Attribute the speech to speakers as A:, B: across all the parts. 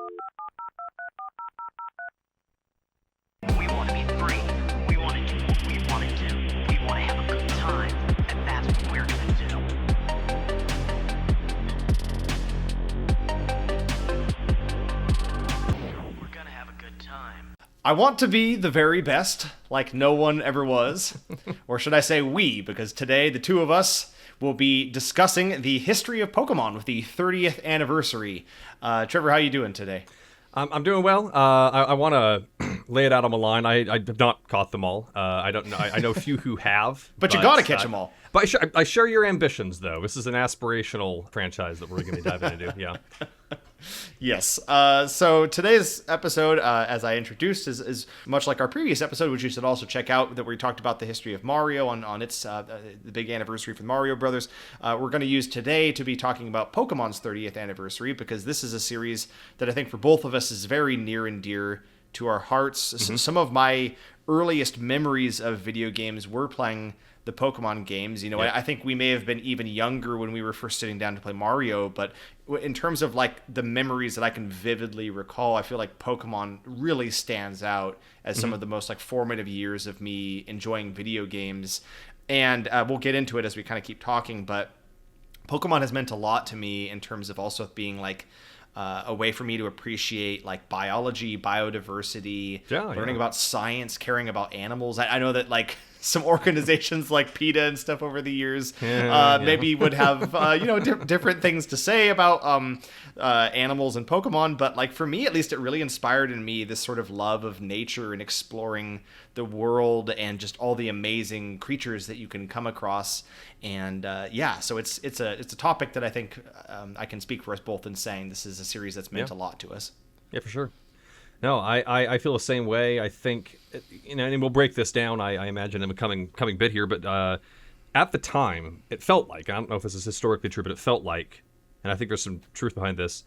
A: We want to be free. We want to do what we want to do. We want to have a good time. And that's what we're going to do. We're going to have a good time.
B: I want to be the very best, like no one ever was. Or should I say we, because today the two of us will be discussing the history of Pokemon with the 30th anniversary. Trevor, how you doing today?
C: I'm doing well. I want to lay it out on the line. I have not caught them all. I don't know. I know a few who have.
B: But you got to catch them all.
C: But I share your ambitions, though. This is an aspirational franchise that we're going to be diving into. Yeah.
B: Yes. So today's episode, as I introduced, is much like our previous episode, which you should also check out, that we talked about the history of Mario on its the big anniversary for the Mario Brothers. We're going to use today to be talking about Pokemon's 30th anniversary, because this is a series that I think for both of us is very near and dear to our hearts. Mm-hmm. Some of my earliest memories of video games were playing the Pokemon games. You know,
C: yeah.
B: I think we may have been even younger when we were first sitting down to play Mario, but in terms of like the memories that I can vividly recall, I feel like Pokemon really stands out as some of the most like formative years of me enjoying video games. And we'll get into it as we kind of keep talking, but Pokemon has meant a lot to me in terms of also being like a way for me to appreciate like biology, biodiversity, learning about science, caring about animals. I know that like some organizations like PETA and stuff over the years maybe would have different things to say about animals and Pokemon, but like for me at least, it really inspired in me this sort of love of nature and exploring the world and just all the amazing creatures that you can come across. And so it's a topic that I think I can speak for us both in saying this is a series that's meant a lot to us.
C: Yeah, for sure. No, I feel the same way. I think, and we'll break this down, I imagine, in a coming bit here, but at the time, it felt like, I don't know if this is historically true, but it felt like, and I think there's some truth behind this,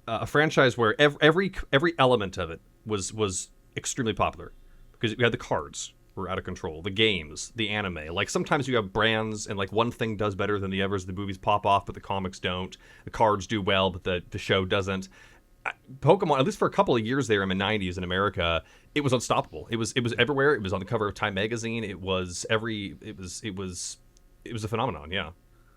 C: a franchise where every element of it was extremely popular. Because we had the cards were out of control, the games, the anime. Like sometimes you have brands and like one thing does better than the others. The movies pop off, but the comics don't. The cards do well, but the show doesn't. Pokemon, at least for a couple of years there in the 90s in America, it was unstoppable. It was everywhere. It was on the cover of Time magazine. It was a phenomenon. Yeah.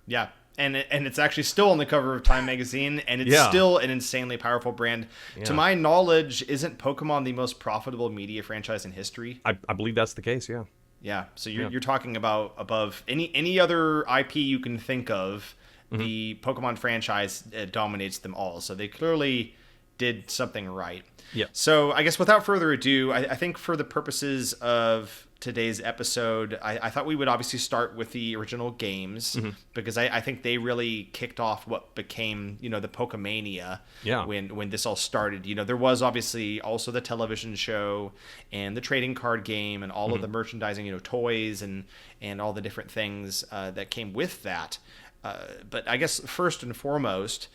B: Yeah. And it's actually still on the cover of Time magazine, and it's still an insanely powerful brand. Yeah. To my knowledge, isn't Pokemon the most profitable media franchise in history?
C: I believe that's the case, yeah.
B: Yeah, so you're talking about above any other IP you can think of, the Pokemon franchise dominates them all. So they clearly did something right.
C: Yeah.
B: So I guess without further ado, I think for the purposes of today's episode, I thought we would obviously start with the original games, because I think they really kicked off what became, the Pokemania when this all started. There was obviously also the television show and the trading card game and all of the merchandising, toys and all the different things that came with that. But I guess first and foremost,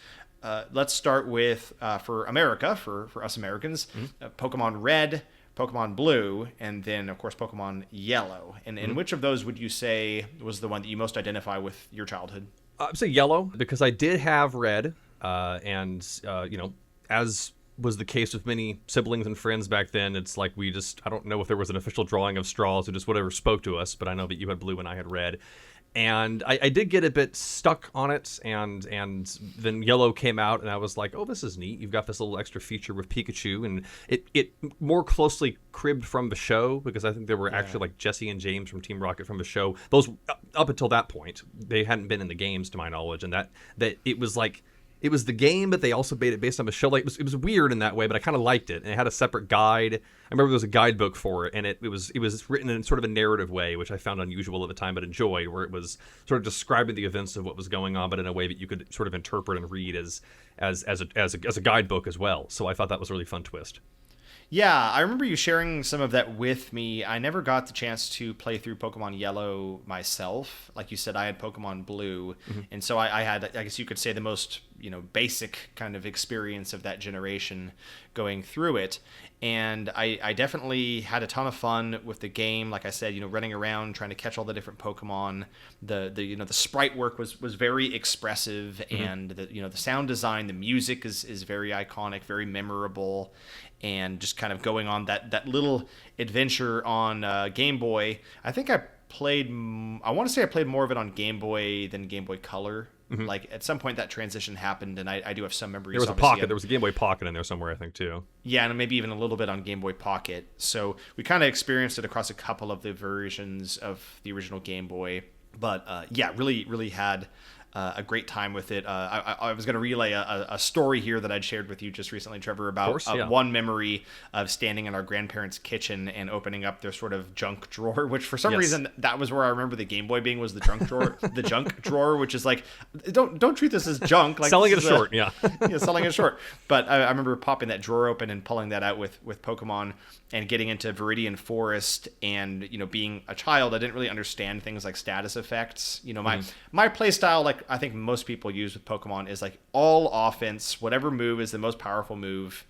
B: let's start with, for America, for us Americans, Pokemon Red, Pokemon Blue, and then, of course, Pokemon Yellow. And which of those would you say was the one that you most identify with your childhood?
C: I'd say Yellow, because I did have Red, and as was the case with many siblings and friends back then, it's like I don't know if there was an official drawing of straws or just whatever spoke to us, but I know that you had Blue and I had Red. And I did get a bit stuck on it, and then Yellow came out, and I was like, oh, this is neat. You've got this little extra feature with Pikachu, and it more closely cribbed from the show, because I think there were actually like Jesse and James from Team Rocket from the show. Those, up until that point, they hadn't been in the games, to my knowledge, and that it was like, it was the game, but they also made it based on the show. Like it was weird in that way, but I kind of liked it. And it had a separate guide. I remember there was a guidebook for it, and it was written in sort of a narrative way, which I found unusual at the time, but enjoyed, where it was sort of describing the events of what was going on, but in a way that you could sort of interpret and read as a guidebook as well. So I thought that was a really fun twist.
B: Yeah, I remember you sharing some of that with me. I never got the chance to play through Pokemon Yellow myself. Like you said, I had Pokemon Blue, and so I had, I guess you could say, the most basic kind of experience of that generation going through it. And I definitely had a ton of fun with the game. Like I said, running around trying to catch all the different Pokemon. The sprite work was very expressive, and the sound design, the music is very iconic, very memorable, and just kind of going on that little adventure on Game Boy. I think I want to say I played more of it on Game Boy than Game Boy Color. Like at some point that transition happened, and I do have some memories.
C: There was a Pocket. There was a Game Boy Pocket in there somewhere, I think, too.
B: Yeah, and maybe even a little bit on Game Boy Pocket. So we kind of experienced it across a couple of the versions of the original Game Boy. But yeah, really had a great time with it. I was going to relay a story here that I'd shared with you just recently, Trevor, about one memory of standing in our grandparents' kitchen and opening up their sort of junk drawer, which for some reason that was where I remember the Game Boy being, was the junk drawer, the junk drawer, which is like, don't treat this as junk. Like
C: selling it short, yeah,
B: selling it short. But I remember popping that drawer open and pulling that out with Pokemon and getting into Viridian Forest, and being a child, I didn't really understand things like status effects. My play style, like I think most people use with Pokemon, is like all offense. Whatever move is the most powerful move,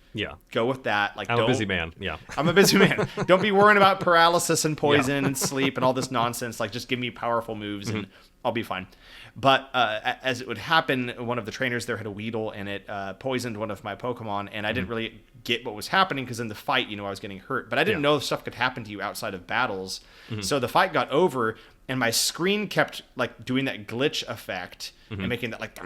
B: go with that. Like,
C: I'm a busy man. Yeah,
B: I'm a busy man. Don't be worrying about paralysis and poison and sleep and all this nonsense. Like, just give me powerful moves and I'll be fine. But as it would happen, one of the trainers there had a Weedle, and it poisoned one of my Pokemon, and I didn't really get what was happening because in the fight, I was getting hurt. But I didn't know stuff could happen to you outside of battles. So the fight got over, and my screen kept like doing that glitch effect and making that like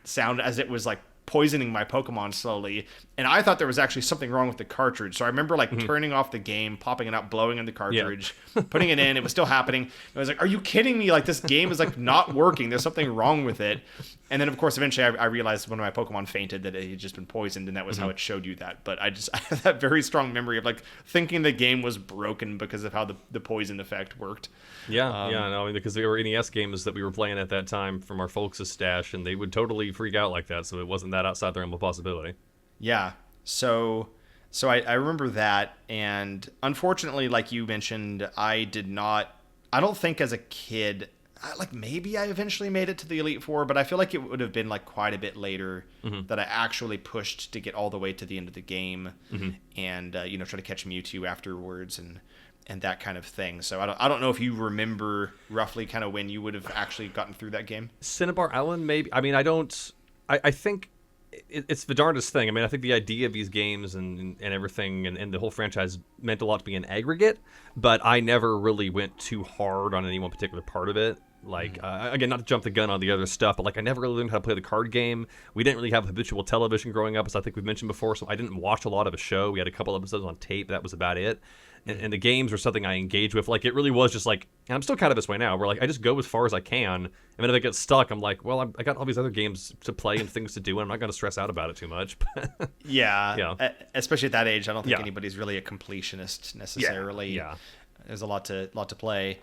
B: sound as it was like poisoning my Pokemon slowly. And I thought there was actually something wrong with the cartridge. So I remember like turning off the game, popping it out, blowing in the cartridge, putting it in. It was still happening. I was like, are you kidding me? Like, this game is like not working. There's something wrong with it. And then of course, eventually I realized when my Pokemon fainted that it had just been poisoned, and that was how it showed you that. But I have that very strong memory of like thinking the game was broken because of how the poison effect worked.
C: No, because there were NES games that we were playing at that time from our folks' stash, and they would totally freak out like that. So it wasn't that outside the realm of possibility. Yeah.
B: So I remember that, and unfortunately, like you mentioned, I don't think as a kid, like maybe I eventually made it to the Elite Four, but I feel like it would have been like quite a bit later that I actually pushed to get all the way to the end of the game and try to catch Mewtwo afterwards and that kind of thing. So I don't know if you remember roughly kind of when you would have actually gotten through that game.
C: Cinnabar Island, maybe. I mean, I think it's the darndest thing. I mean, I think the idea of these games and everything and the whole franchise meant a lot to me in aggregate, but I never really went too hard on any one particular part of it. Like, again, not to jump the gun on the other stuff, but like I never really learned how to play the card game. We didn't really have habitual television growing up, as I think we've mentioned before, so I didn't watch a lot of a show. We had a couple episodes on tape. That was about it. And the games were something I engaged with. Like, it really was just like, and I'm still kind of this way now, where like I just go as far as I can, and then if I get stuck, I'm like, well, I got all these other games to play and things to do, and I'm not going to stress out about it too much.
B: Yeah. Especially at that age, I don't think anybody's really a completionist necessarily.
C: Yeah.
B: There's a lot to play.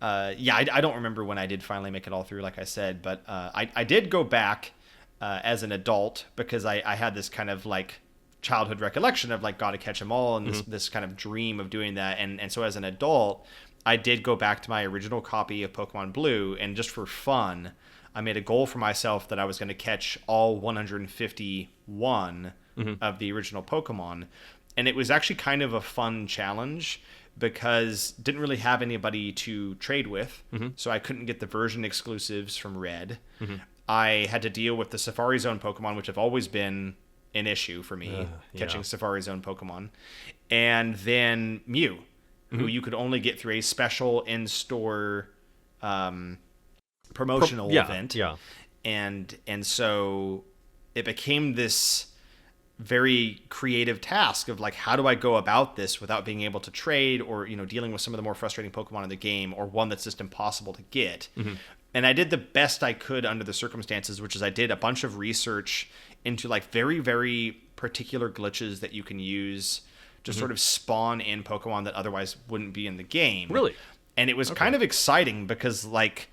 B: I don't remember when I did finally make it all through, like I said, but I did go back as an adult because I had this kind of like childhood recollection of like gotta catch them all, and this kind of dream of doing that, and so as an adult I did go back to my original copy of Pokemon Blue, and just for fun I made a goal for myself that I was going to catch all 151 of the original Pokemon, and it was actually kind of a fun challenge because didn't really have anybody to trade with, so I couldn't get the version exclusives from Red. I had to deal with the Safari Zone Pokemon, which have always been an issue for me, catching Safari Zone Pokemon, and then Mew, who you could only get through a special in-store promotional event. And so it became this very creative task of like, how do I go about this without being able to trade, or dealing with some of the more frustrating Pokemon in the game, or one that's just impossible to get. And I did the best I could under the circumstances, which is I did a bunch of research into like very, very particular glitches that you can use to sort of spawn in Pokemon that otherwise wouldn't be in the game.
C: Really?
B: And it was kind of exciting because like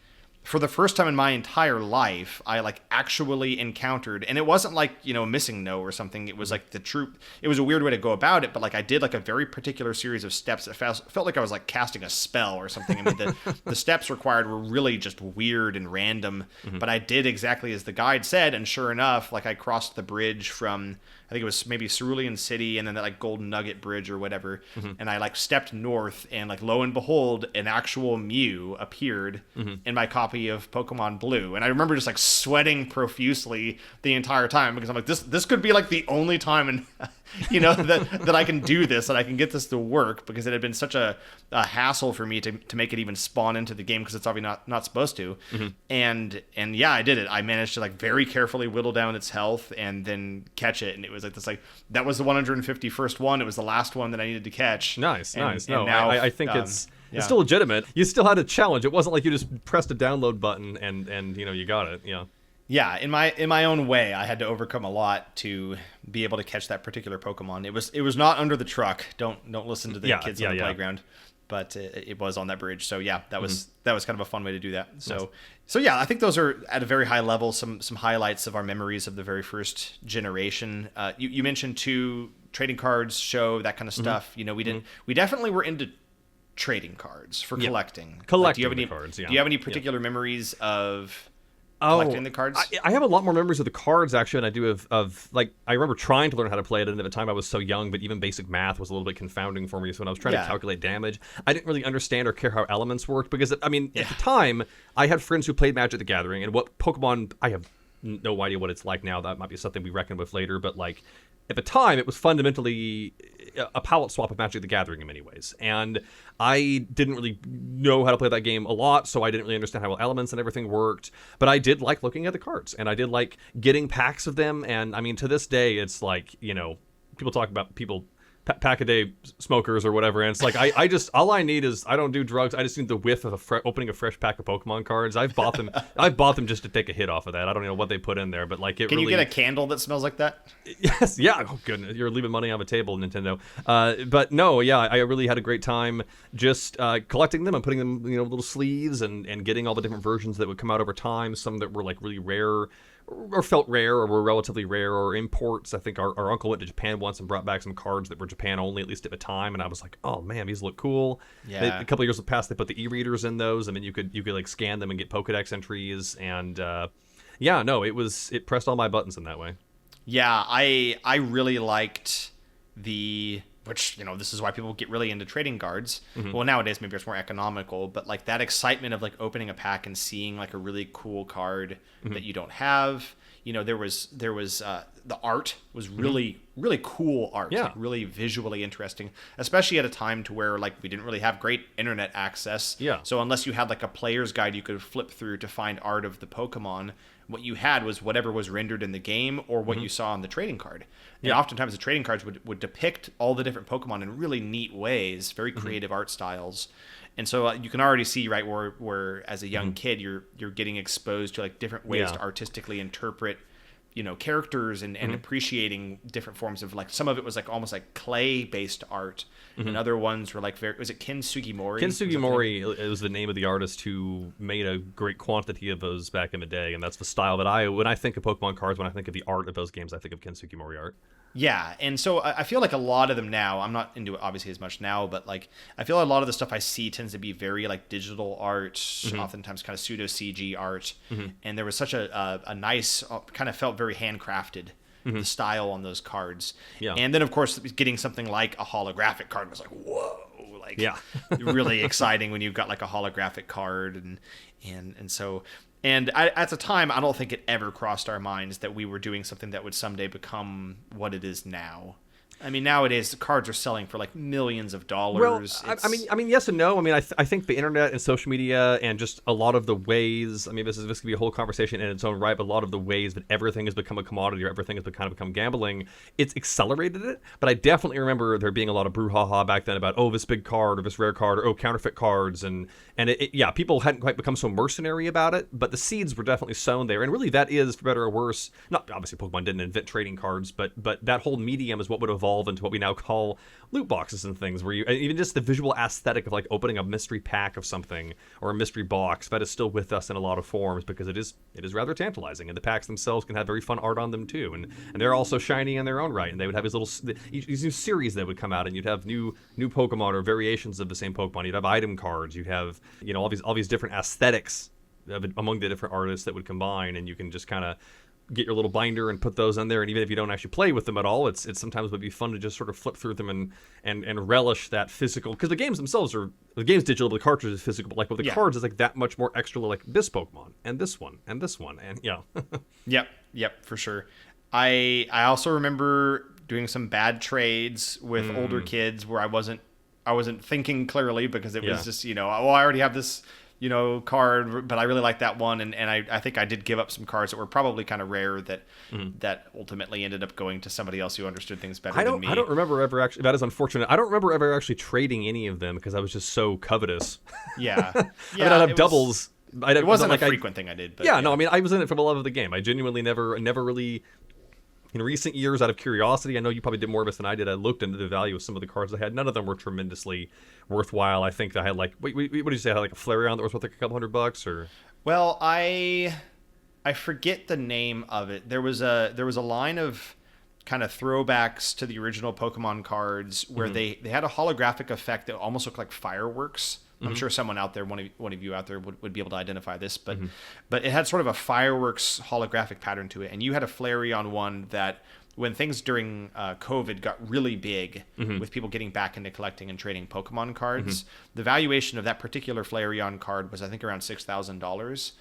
B: for the first time in my entire life, I like actually encountered, and it wasn't like, you know, a missing no or something. It was like the troop. It was a weird way to go about it, but like I did like a very particular series of steps that felt like I was like casting a spell or something. I mean, the steps required were really just weird and random, but I did exactly as the guide said, and sure enough, like I crossed the bridge from, I think it was maybe Cerulean City and then that like Golden Nugget Bridge or whatever. And I like stepped north and like lo and behold, an actual Mew appeared in my copy of Pokemon Blue. And I remember just like sweating profusely the entire time because I'm like, this could be like the only time in, you know, that I can do this, that I can get this to work, because it had been such a hassle for me to make it even spawn into the game because it's obviously not supposed to. And yeah, I did it. I managed to like very carefully whittle down its health and then catch it. And it was like this, like, that was the 151st one. It was the last one that I needed to catch.
C: Nice.
B: And
C: No,
B: now,
C: I think it's still legitimate. You still had a challenge. It wasn't like you just pressed a download button and you know, you got it. Yeah.
B: Yeah, in my own way, I had to overcome a lot to be able to catch that particular Pokemon. It was not under the truck. Don't listen to the kids on the playground, but it was on that bridge. So yeah, that was kind of a fun way to do that. So yeah, I think those are at a very high level some highlights of our memories of the very first generation. You mentioned too, trading cards, show, that kind of stuff. You know, we definitely were into trading cards for collecting.
C: Collecting
B: do you have any
C: cards. Yeah.
B: Do you have any particular memories of collecting the cards?
C: I have a lot more memories of the cards actually than I do of like, I remember trying to learn how to play it, and at the time I was so young, but even basic math was a little bit confounding for me. So when I was trying to calculate damage, I didn't really understand or care how elements worked, because I mean, at the time I had friends who played Magic the Gathering, and what Pokemon, I have no idea what it's like now. That might be something we reckon with later, but like at the time it was fundamentally a palette swap of Magic the Gathering in many ways, and I didn't really know how to play that game a lot, so I didn't really understand how elements and everything worked, but I did like looking at the cards, and I did like getting packs of them. And I mean, to this day, it's like, you know, people talk about pack-a-day smokers or whatever, and it's like, I just, all I need is, I don't do drugs, I just need the whiff of opening a fresh pack of Pokemon cards. I've bought them just to take a hit off of that. I don't know what they put in there, but like,
B: Can you get a candle that smells like that?
C: Yes, yeah. Oh goodness, you're leaving money on the table, Nintendo. But no, yeah, I really had a great time just collecting them and putting them, you know, little sleeves, and getting all the different versions that would come out over time. Some that were like really rare, or felt rare, or were relatively rare, or imports. I think our uncle went to Japan once and brought back some cards that were Japan only, at least at the time, and I was like, oh man, these look cool.
B: Yeah.
C: A couple of years have passed, they put the e-readers in those, and then you could like scan them and get Pokedex entries, and yeah, no, it pressed all my buttons in that way.
B: Yeah, I really liked which, you know, this is why people get really into trading cards. Well, nowadays maybe it's more economical, but like that excitement of like opening a pack and seeing like a really cool card that you don't have. You know, there was the art was really cool art, like really visually interesting, especially at a time to where like we didn't really have great internet access.
C: Yeah.
B: So unless you had like a player's guide you could flip through to find art of the Pokemon, what you had was whatever was rendered in the game or what you saw on the trading card. And oftentimes the trading cards would depict all the different Pokemon in really neat ways, very creative art styles. And so you can already see, right, where as a young kid you're getting exposed to like different ways to artistically interpret, you know, characters and appreciating different forms of, like, some of it was like almost like clay based art, and other ones were like was it Ken Sugimori?
C: Ken Sugimori was the name of the artist who made a great quantity of those back in the day, and that's the style that when I think of Pokemon cards, when I think of the art of those games, I think of Ken Sugimori art.
B: Yeah, and so I feel like a lot of them now, I'm not into it obviously as much now, but like I feel a lot of the stuff I see tends to be very like digital art, oftentimes kind of pseudo CG art, and there was such a nice, kind of felt very handcrafted, the style on those cards. Yeah. And then of course getting something like a holographic card was like, whoa, like really exciting when you've got like a holographic card, and so. And at the time, I don't think it ever crossed our minds that we were doing something that would someday become what it is now. I mean, nowadays the cards are selling for like millions of dollars.
C: Well, I mean, yes and no. I mean, I think the internet and social media and just a lot of the ways. I mean, this could be a whole conversation in its own right. But a lot of the ways that everything has become a commodity or everything has become gambling, it's accelerated it. But I definitely remember there being a lot of brouhaha back then about, oh, this big card or this rare card, or oh, counterfeit cards, and people hadn't quite become so mercenary about it. But the seeds were definitely sown there, and really that is, for better or worse, not obviously Pokemon didn't invent trading cards, but that whole medium is what would evolve evolve into what we now call loot boxes and things, where you even just the visual aesthetic of like opening a mystery pack of something or a mystery box, that is still with us in a lot of forms because it is rather tantalizing, and the packs themselves can have very fun art on them too, and they're also shiny in their own right, and they would have these new series that would come out, and you'd have new Pokemon or variations of the same Pokemon. You'd have item cards, you'd have all these different aesthetics among the different artists that would combine, and you can just kind of get your little binder and put those on there, and even if you don't actually play with them at all, it's sometimes would be fun to just sort of flip through them and relish that physical, because the games themselves are digital, but the cartridge is physical, but like with the cards, it's like that much more extra, like this Pokemon and this one and this one, and
B: Yep, for sure. I also remember doing some bad trades with older kids where I wasn't thinking clearly, because it was just, I already have this card, but I really like that one, and I think I did give up some cards that were probably kind of rare that ultimately ended up going to somebody else who understood things better than me.
C: I don't remember ever actually. That is unfortunate. I don't remember ever actually trading any of them because I was just so covetous.
B: Yeah,
C: I mean, I'd have doubles.
B: It wasn't a frequent thing I did. But
C: no, I mean, I was in it for the love of the game. I genuinely never really. In recent years, out of curiosity, I know you probably did more of this than I did. I looked into the value of some of the cards I had. None of them were tremendously worthwhile. I think I had like, what did you say? I had like a Flareon that was worth like a couple $100, or?
B: Well, I forget the name of it. There was a line of kind of throwbacks to the original Pokemon cards where they had a holographic effect that almost looked like fireworks. I'm sure someone out there, one of you out there would be able to identify this, but it had sort of a fireworks holographic pattern to it. And you had a Flareon one that when things during COVID got really big with people getting back into collecting and trading Pokemon cards, the valuation of that particular Flareon card was, I think, around $6,000.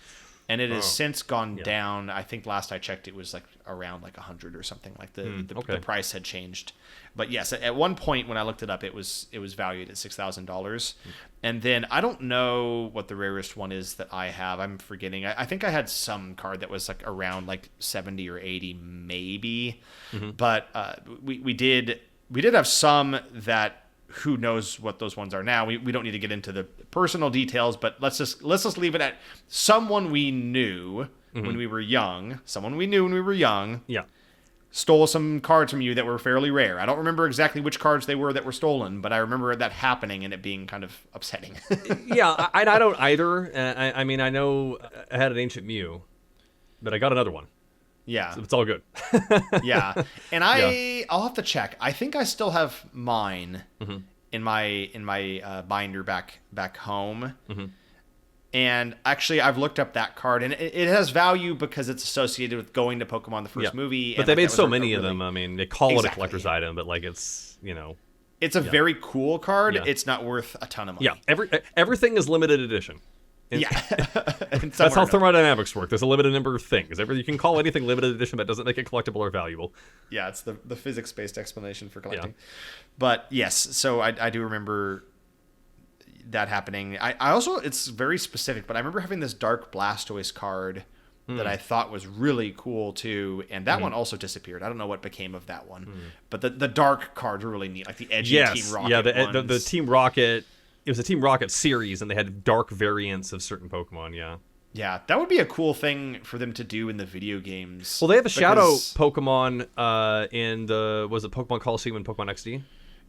B: And it has since gone down. I think last I checked, it was like around like 100 or something. Like the price had changed. But yes, at one point when I looked it up, it was valued at $6,000. And then I don't know what the rarest one is that I have. I'm forgetting. I think I had some card that was like around like 70 or 80 maybe. But we did have some that, who knows what those ones are now. We don't need to get into the personal details, but let's just leave it at someone we knew when we were young. Someone we knew when we were young. Yeah. Stole some cards from you that were fairly rare. I don't remember exactly which cards they were that were stolen, but I remember that happening and it being kind of upsetting.
C: I don't either. I mean, I know I had an Ancient Mew, but I got another one.
B: Yeah.
C: So it's all good.
B: Yeah. And I'll have to check. I think I still have mine in my binder back home. And actually, I've looked up that card, and it has value because it's associated with going to Pokemon the first movie.
C: But
B: and
C: they made so many of them. I mean, they call it a collector's item, but like it's
B: it's a very cool card. Yeah. It's not worth a ton of money.
C: Yeah, everything is limited edition. That's how thermodynamics work. There's a limited number of things. You can call anything limited edition, but doesn't make it collectible or valuable.
B: Yeah, it's the physics-based explanation for collecting. But yes, so I do remember that happening. I also, it's very specific, but I remember having this Dark Blastoise card that I thought was really cool too, and that one also disappeared. I don't know what became of that one, but the dark cards were really neat, like the edgy Team Rocket
C: the Team Rocket. It was a Team Rocket series, and they had dark variants of certain Pokemon.
B: Yeah, that would be a cool thing for them to do in the video games.
C: Well, they have a Shadow Pokemon in was it Pokemon Coliseum and Pokemon XD?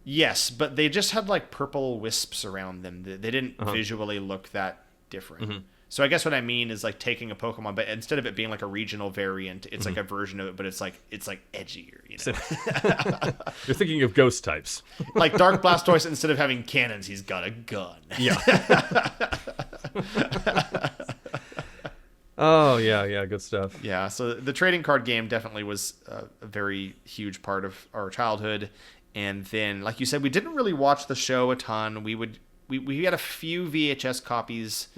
B: Yes, but they just had like purple wisps around them. They didn't visually look that different. So I guess what I mean is like taking a Pokemon, but instead of it being like a regional variant, it's like a version of it, but it's like edgier.
C: You're thinking of ghost types.
B: Like Dark Blastoise, instead of having cannons, he's got a gun.
C: Yeah. Oh yeah, good stuff.
B: Yeah, so the trading card game definitely was a very huge part of our childhood. And then, like you said, we didn't really watch the show a ton. We had a few VHS copies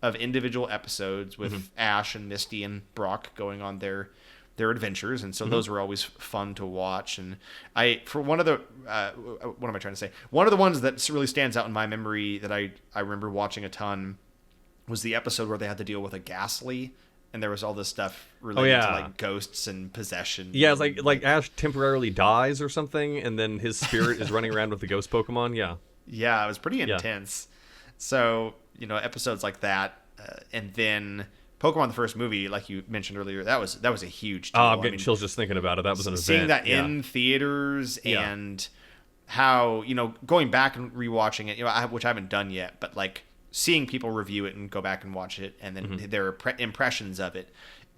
B: of individual episodes with Ash and Misty and Brock going on their adventures, and so those were always fun to watch. And one of the ones that really stands out in my memory that I remember watching a ton was the episode where they had to deal with a Ghastly, and there was all this stuff related to like ghosts and possession.
C: Yeah, it's like Ash temporarily dies or something, and then his spirit is running around with the ghost Pokemon. Yeah,
B: it was pretty intense. So episodes like that, and then Pokemon the first movie, like you mentioned earlier, that was a huge deal.
C: Oh, I'm getting chills just thinking about it. That was an event.
B: Seeing that in theaters and how, going back and rewatching it, which I haven't done yet, but like seeing people review it and go back and watch it and then their impressions of it.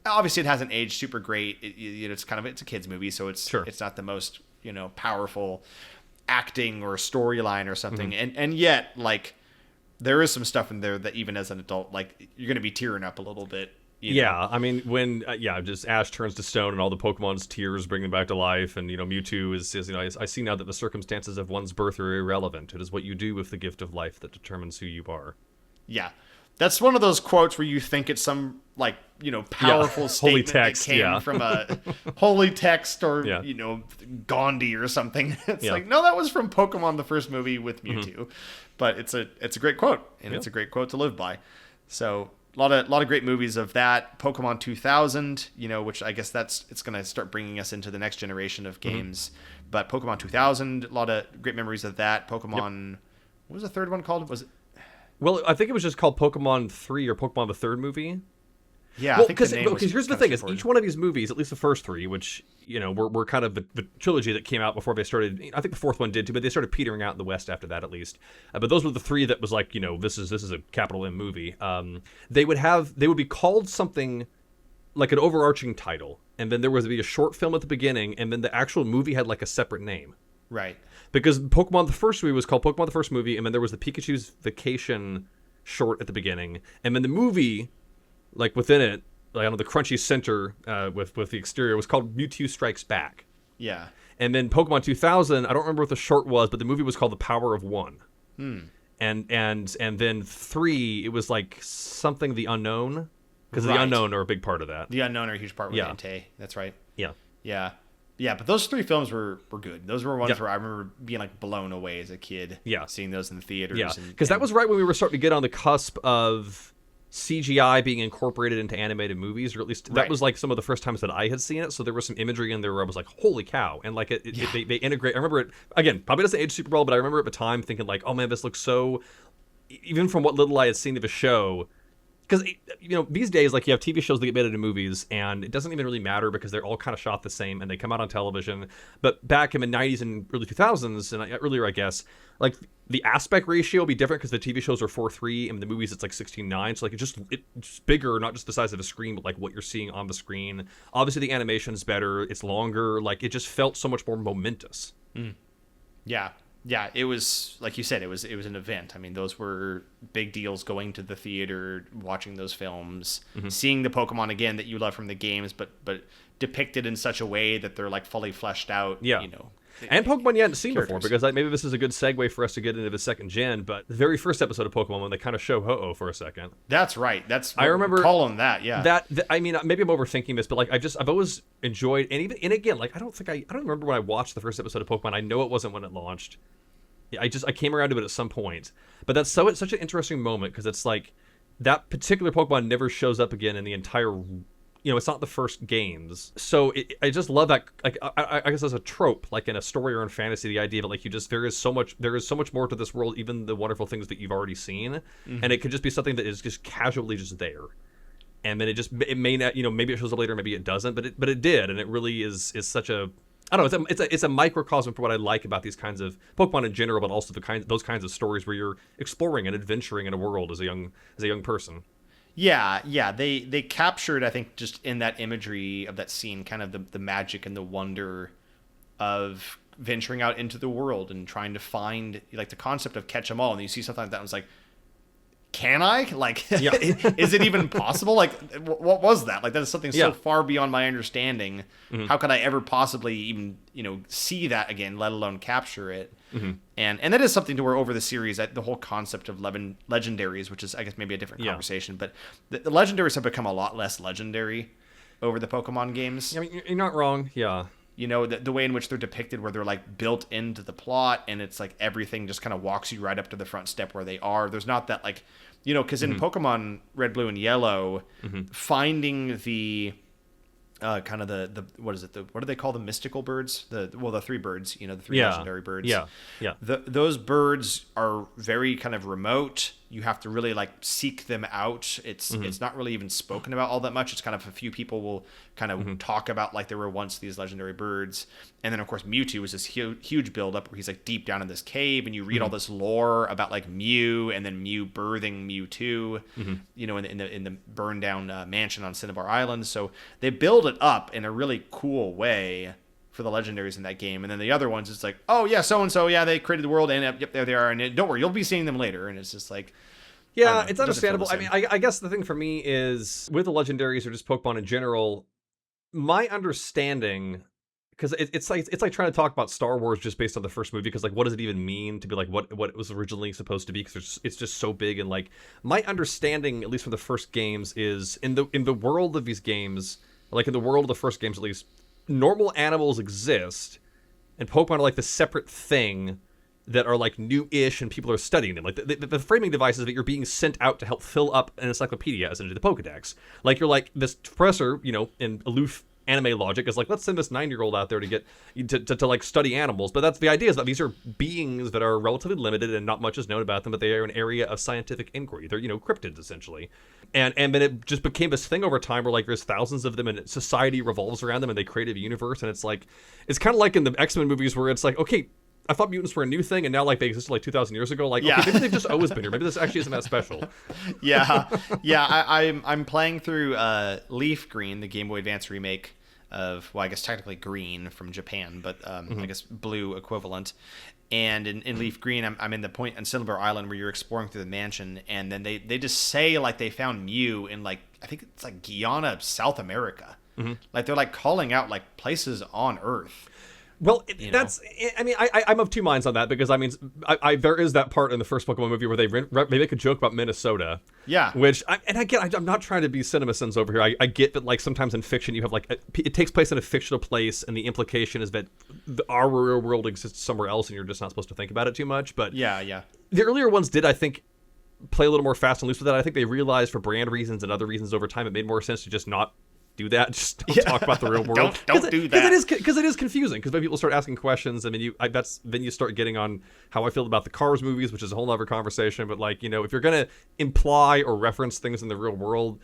B: Obviously, it hasn't aged super great. It's a kid's movie, so it's not the most powerful acting or storyline or something. And yet, like, there is some stuff in there that even as an adult, like, you're going to be tearing up a little bit.
C: I mean, when just Ash turns to stone and all the Pokemon's tears bring them back to life, and Mewtwo is I see now that the circumstances of one's birth are irrelevant. It is what you do with the gift of life that determines who you are.
B: Yeah. That's one of those quotes where you think it's some, like, powerful statement
C: text,
B: that came from a holy text or, Gandhi or something. It's like, no, that was from Pokemon, the first movie with Mewtwo. But it's a great quote, and it's a great quote to live by. So a lot of great movies of that. Pokemon 2000, which I guess it's going to start bringing us into the next generation of games. But Pokemon 2000, a lot of great memories of that. Pokemon, what was the third one called? Was it?
C: Well, I think it was just called Pokemon 3 or Pokemon the third movie.
B: Yeah,
C: well,
B: I think the name was
C: because here's the thing: is each one of these movies, at least the first three, which were kind of the trilogy that came out before they started. I think the fourth one did too, but they started petering out in the West after that, at least. But those were the three that was like, this is a capital M movie. They would be called something like an overarching title, and then there would be a short film at the beginning, and then the actual movie had like a separate name.
B: Right.
C: Because Pokemon the first movie was called Pokemon the first movie, and then there was the Pikachu's Vacation short at the beginning, and then the movie, like within it, like on the crunchy center with the exterior, was called Mewtwo Strikes Back.
B: Yeah.
C: And then Pokemon 2000, I don't remember what the short was, but the movie was called The Power of One. And then 3, it was like something The Unknown, because the Unknown are a big part of that.
B: The Unknown are a huge part with Entei. That's right.
C: Yeah.
B: Yeah, but those 3 films were good. Those were ones where I remember being like blown away as a kid.
C: Yeah.
B: Seeing those in the theaters.
C: Yeah, because that was right when we were starting to get on the cusp of CGI being incorporated into animated movies, or at least that was like some of the first times that I had seen it. So there was some imagery in there where I was like, holy cow. And like they integrate. I remember it, again, probably doesn't age super well, but I remember at the time thinking like, oh man, this looks so, even from what little I had seen of the show. Because, these days, like, you have TV shows that get made into movies, and it doesn't even really matter because they're all kind of shot the same, and they come out on television. But back in the 90s and early 2000s, and earlier, I guess, like, the aspect ratio will be different because the TV shows are 4:3, and the movies it's like 16:9. So, like, it's just bigger, not just the size of the screen, but, like, what you're seeing on the screen. Obviously, the animation's better. It's longer. Like, it just felt so much more momentous.
B: Yeah. Yeah, it was, like you said, it was an event. I mean, those were big deals, going to the theater, watching those films, seeing the Pokemon again that you love from the games, but depicted in such a way that they're like fully fleshed out.
C: Yeah. And Pokemon you hadn't seen before, because maybe this is a good segue for us to get into the second gen, but the very first episode of Pokemon, when they kind of show Ho-Oh for a second.
B: That's right. That's
C: I remember
B: calling that, yeah.
C: I mean, maybe I'm overthinking this, but like I've always enjoyed, and again, like I don't remember when I watched the first episode of Pokemon. I know it wasn't when it launched. I came around to it at some point, but it's such an interesting moment because it's like that particular Pokemon never shows up again in the entire. It's not the first games, so I just love that. Like I guess as a trope, like in a story or in fantasy, the idea that like there is so much more to this world, even the wonderful things that you've already seen, and it could just be something that is just casually just there, and then it may not, maybe it shows up later, maybe it doesn't, but it did, and it really is such a. I don't know. It's a microcosm for what I like about these kinds of Pokemon in general, but also those kinds of stories where you're exploring and adventuring in a world as a young person.
B: Yeah. They captured, I think, just in that imagery of that scene, kind of the magic and the wonder of venturing out into the world and trying to find like the concept of catch 'em all. And you see something like that, and it's like, can I? Like, is it even possible? Like, what was that? Like, that is something so far beyond my understanding. How could I ever possibly even, see that again, let alone capture it? And that is something to where over the series, the whole concept of Legendaries, which is, I guess, maybe a different conversation, but the Legendaries have become a lot less legendary over the Pokemon games.
C: I mean, you're not wrong. Yeah.
B: The way in which they're depicted, where they're like built into the plot, and it's like everything just kind of walks you right up to the front step where they are. There's not that like, because in Pokemon Red, Blue, and Yellow, finding the kind of the what is it? What do they call the mystical birds? The 3 birds, the 3 legendary birds.
C: Yeah.
B: Those birds are very kind of remote. you have to really like seek them out. It's not really even spoken about all that much. It's kind of a few people will kind of talk about like there were once these legendary birds. And then of course Mewtwo is this huge build up where he's like deep down in this cave, and you read all this lore about like Mew, and then Mew birthing Mewtwo, you know, in the burned down mansion on Cinnabar Island. So they build it up in a really cool way for the legendaries in that game. And then the other ones, it's like, oh yeah, so and so, yeah, they created the world, and yep, there they are, and don't worry, you'll be seeing them later. And it's just like,
C: yeah, it's understandable. I mean, I guess the thing for me is with the legendaries or just Pokemon in general, my understanding, because it's like trying to talk about Star Wars just based on the first movie, because like what does it even mean to be like what it was originally supposed to be, because it's just so big. And like my understanding, at least from the first games, is in the world of these games, like in the world of the first games at least, normal animals exist, and Pokemon are like the separate thing that are like new-ish, and people are studying them. Like the framing device is that you're being sent out to help fill up an encyclopedia, essentially the Pokedex. Like you're like this professor, you know, in aloof anime logic is like, let's send this 9-year-old out there to get to like study animals. But that's the idea, is that these are beings that are relatively limited and not much is known about them, but they are an area of scientific inquiry. They're, you know, cryptids essentially. And then it just became this thing over time where like there's thousands of them, and society revolves around them, and they create a universe. And it's like, it's kind of like in the X-Men movies where it's like, okay, I thought mutants were a new thing, and now like they existed like 2,000 years ago. Like, okay, maybe they've just always been here. Maybe this actually isn't that special.
B: Yeah. I'm playing through Leaf Green, the Game Boy Advance remake of, well, I guess technically Green from Japan, but I guess Blue equivalent. And in Leaf Green, I'm in the point on Cinnabar Island where you're exploring through the mansion, and then they just say like they found Mew in like, I think it's like Guyana, South America. Like they're like calling out like places on Earth.
C: Well, that's, I mean, I'm of two minds on that, because I mean, there is that part in the first Pokemon movie where they make a joke about Minnesota. Yeah. Which, I'm not trying to be CinemaSins over here. I get that, like, sometimes in fiction you have, like, it takes place in a fictional place, and the implication is that our real world exists somewhere else, and you're just not supposed to think about it too much. But
B: yeah.
C: The earlier ones did, I think, play a little more fast and loose with that. I think they realized for brand reasons and other reasons over time, it made more sense to just not do that. Just don't talk about the real world.
B: don't do that.
C: Because it is confusing. Because when people start asking questions, I mean, then you start getting on how I feel about the Cars movies, which is a whole other conversation. But like, you know, if you're gonna imply or reference things in the real world,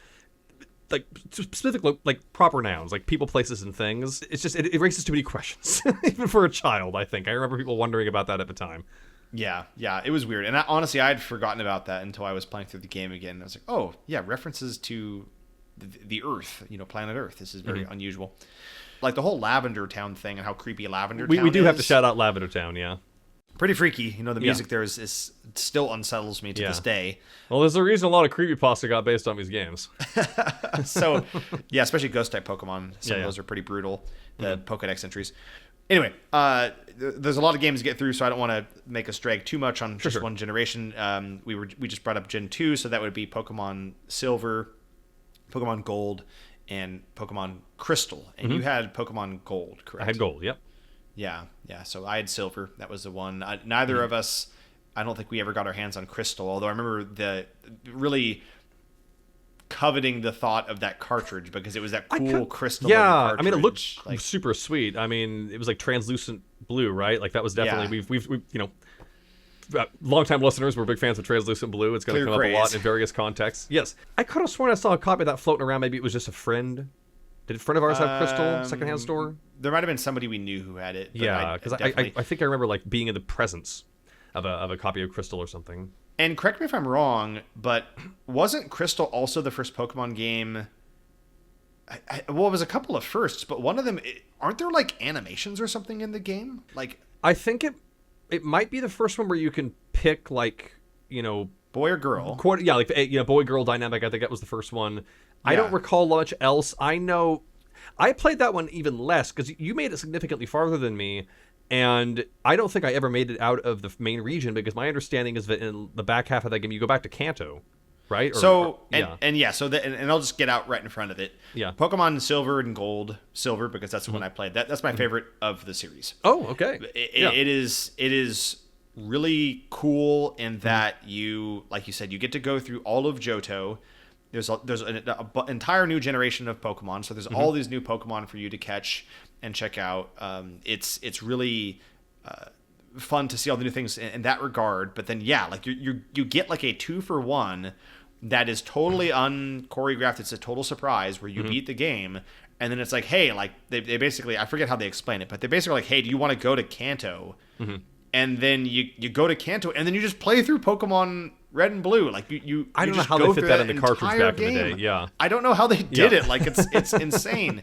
C: like specifically like proper nouns, like people, places, and things, it's just it raises too many questions, even for a child. I think I remember people wondering about that at the time.
B: Yeah, it was weird, and honestly, I had forgotten about that until I was playing through the game again. I was like, oh yeah, references to the Earth, you know, planet Earth. This is very unusual. Like the whole Lavender Town thing and how creepy Lavender Town is.
C: We do have to shout out Lavender Town, yeah.
B: Pretty freaky. You know, the music there is still unsettles me to this day.
C: Well, there's a reason a lot of creepypasta got based on these games.
B: So, yeah, especially ghost-type Pokemon. Some of those are pretty brutal, the Pokedex entries. Anyway, there's a lot of games to get through, so I don't want to make us drag too much on just one generation. We just brought up Gen 2, so that would be Pokemon Silver, Pokemon Gold, and Pokemon Crystal. And you had Pokemon Gold, correct?
C: I had Gold, yep.
B: Yeah. So I had Silver. That was the one. Neither of us, I don't think we ever got our hands on Crystal, although I remember the really coveting the thought of that cartridge because it was that cool crystal cartridge.
C: I mean, it looked like super sweet. I mean, it was like translucent blue, right? Like that was definitely, we've you know, long-time listeners were big fans of translucent blue. It's going to come up a lot in various contexts. Yes. I could have sworn I saw a copy of that floating around. Maybe it was just a friend. Did a friend of ours have Crystal, secondhand store?
B: There might have been somebody we knew who had it.
C: Yeah, because I think I remember like being in the presence of a copy of Crystal or something.
B: And correct me if I'm wrong, but wasn't Crystal also the first Pokemon game? Well, it was a couple of firsts, but one of them, aren't there like animations or something in the game? Like,
C: I think it might be the first one where you can pick like, you know,
B: boy or girl.
C: Like boy girl dynamic. I think that was the first one. Yeah. I don't recall much else. I know I played that one even less because you made it significantly farther than me. And I don't think I ever made it out of the main region because my understanding is that in the back half of that game, you go back to Kanto, right?
B: And I'll just get out right in front of it.
C: Yeah.
B: Pokemon Silver and Gold. Silver, because that's the one I played. That's my favorite of the series.
C: Oh, okay.
B: It is really cool in that you, like you said, you get to go through all of Johto. There's an entire new generation of Pokemon, so there's all these new Pokemon for you to catch and check out. It's really fun to see all the new things in that regard. But then, yeah, like you get like a 2-for-1 that is totally unchoreographed. It's a total surprise where you beat the game. And then it's like, hey, like they basically, I forget how they explain it, but they're basically like, hey, do you want to go to Kanto? And then you go to Kanto, and then you just play through Pokemon Red and Blue. Like
C: I don't know
B: just
C: how
B: go
C: they fit
B: through
C: that in the cartridge back
B: game.
C: in the day. Yeah,
B: I don't know how they did it. Like it's insane.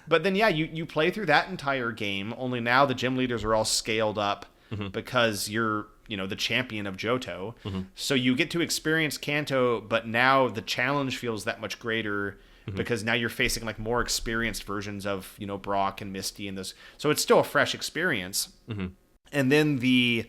B: But then you play through that entire game. Only now the gym leaders are all scaled up because you're the champion of Johto. So you get to experience Kanto, but now the challenge feels that much greater. Because now you're facing like more experienced versions of Brock and Misty and those, so it's still a fresh experience. And then the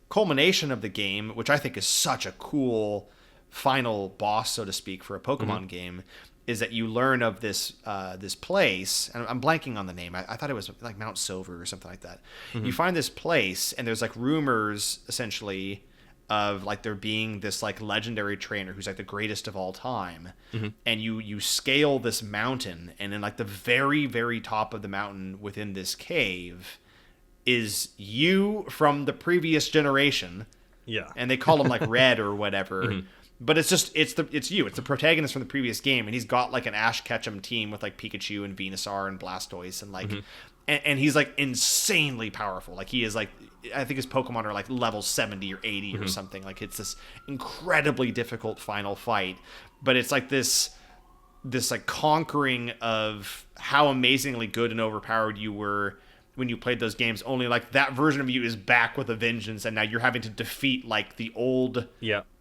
B: culmination of the game, which I think is such a cool final boss, so to speak, for a Pokemon game, is that you learn of this this place, and I'm blanking on the name. I thought it was like Mount Silver or something like that. You find this place, and there's like rumors essentially of like there being this like legendary trainer who's like the greatest of all time. And you scale this mountain, and in like the very, very top of the mountain within this cave is you from the previous generation.
C: Yeah.
B: And they call him like Red or whatever. But it's you. It's the protagonist from the previous game, and he's got like an Ash Ketchum team with like Pikachu and Venusaur and Blastoise and like and he's like insanely powerful. Like he is like, I think his Pokemon are like level 70 or 80 or something. Like it's this incredibly difficult final fight, but it's like this like conquering of how amazingly good and overpowered you were when you played those games. Only like that version of you is back with a vengeance, and now you're having to defeat like the old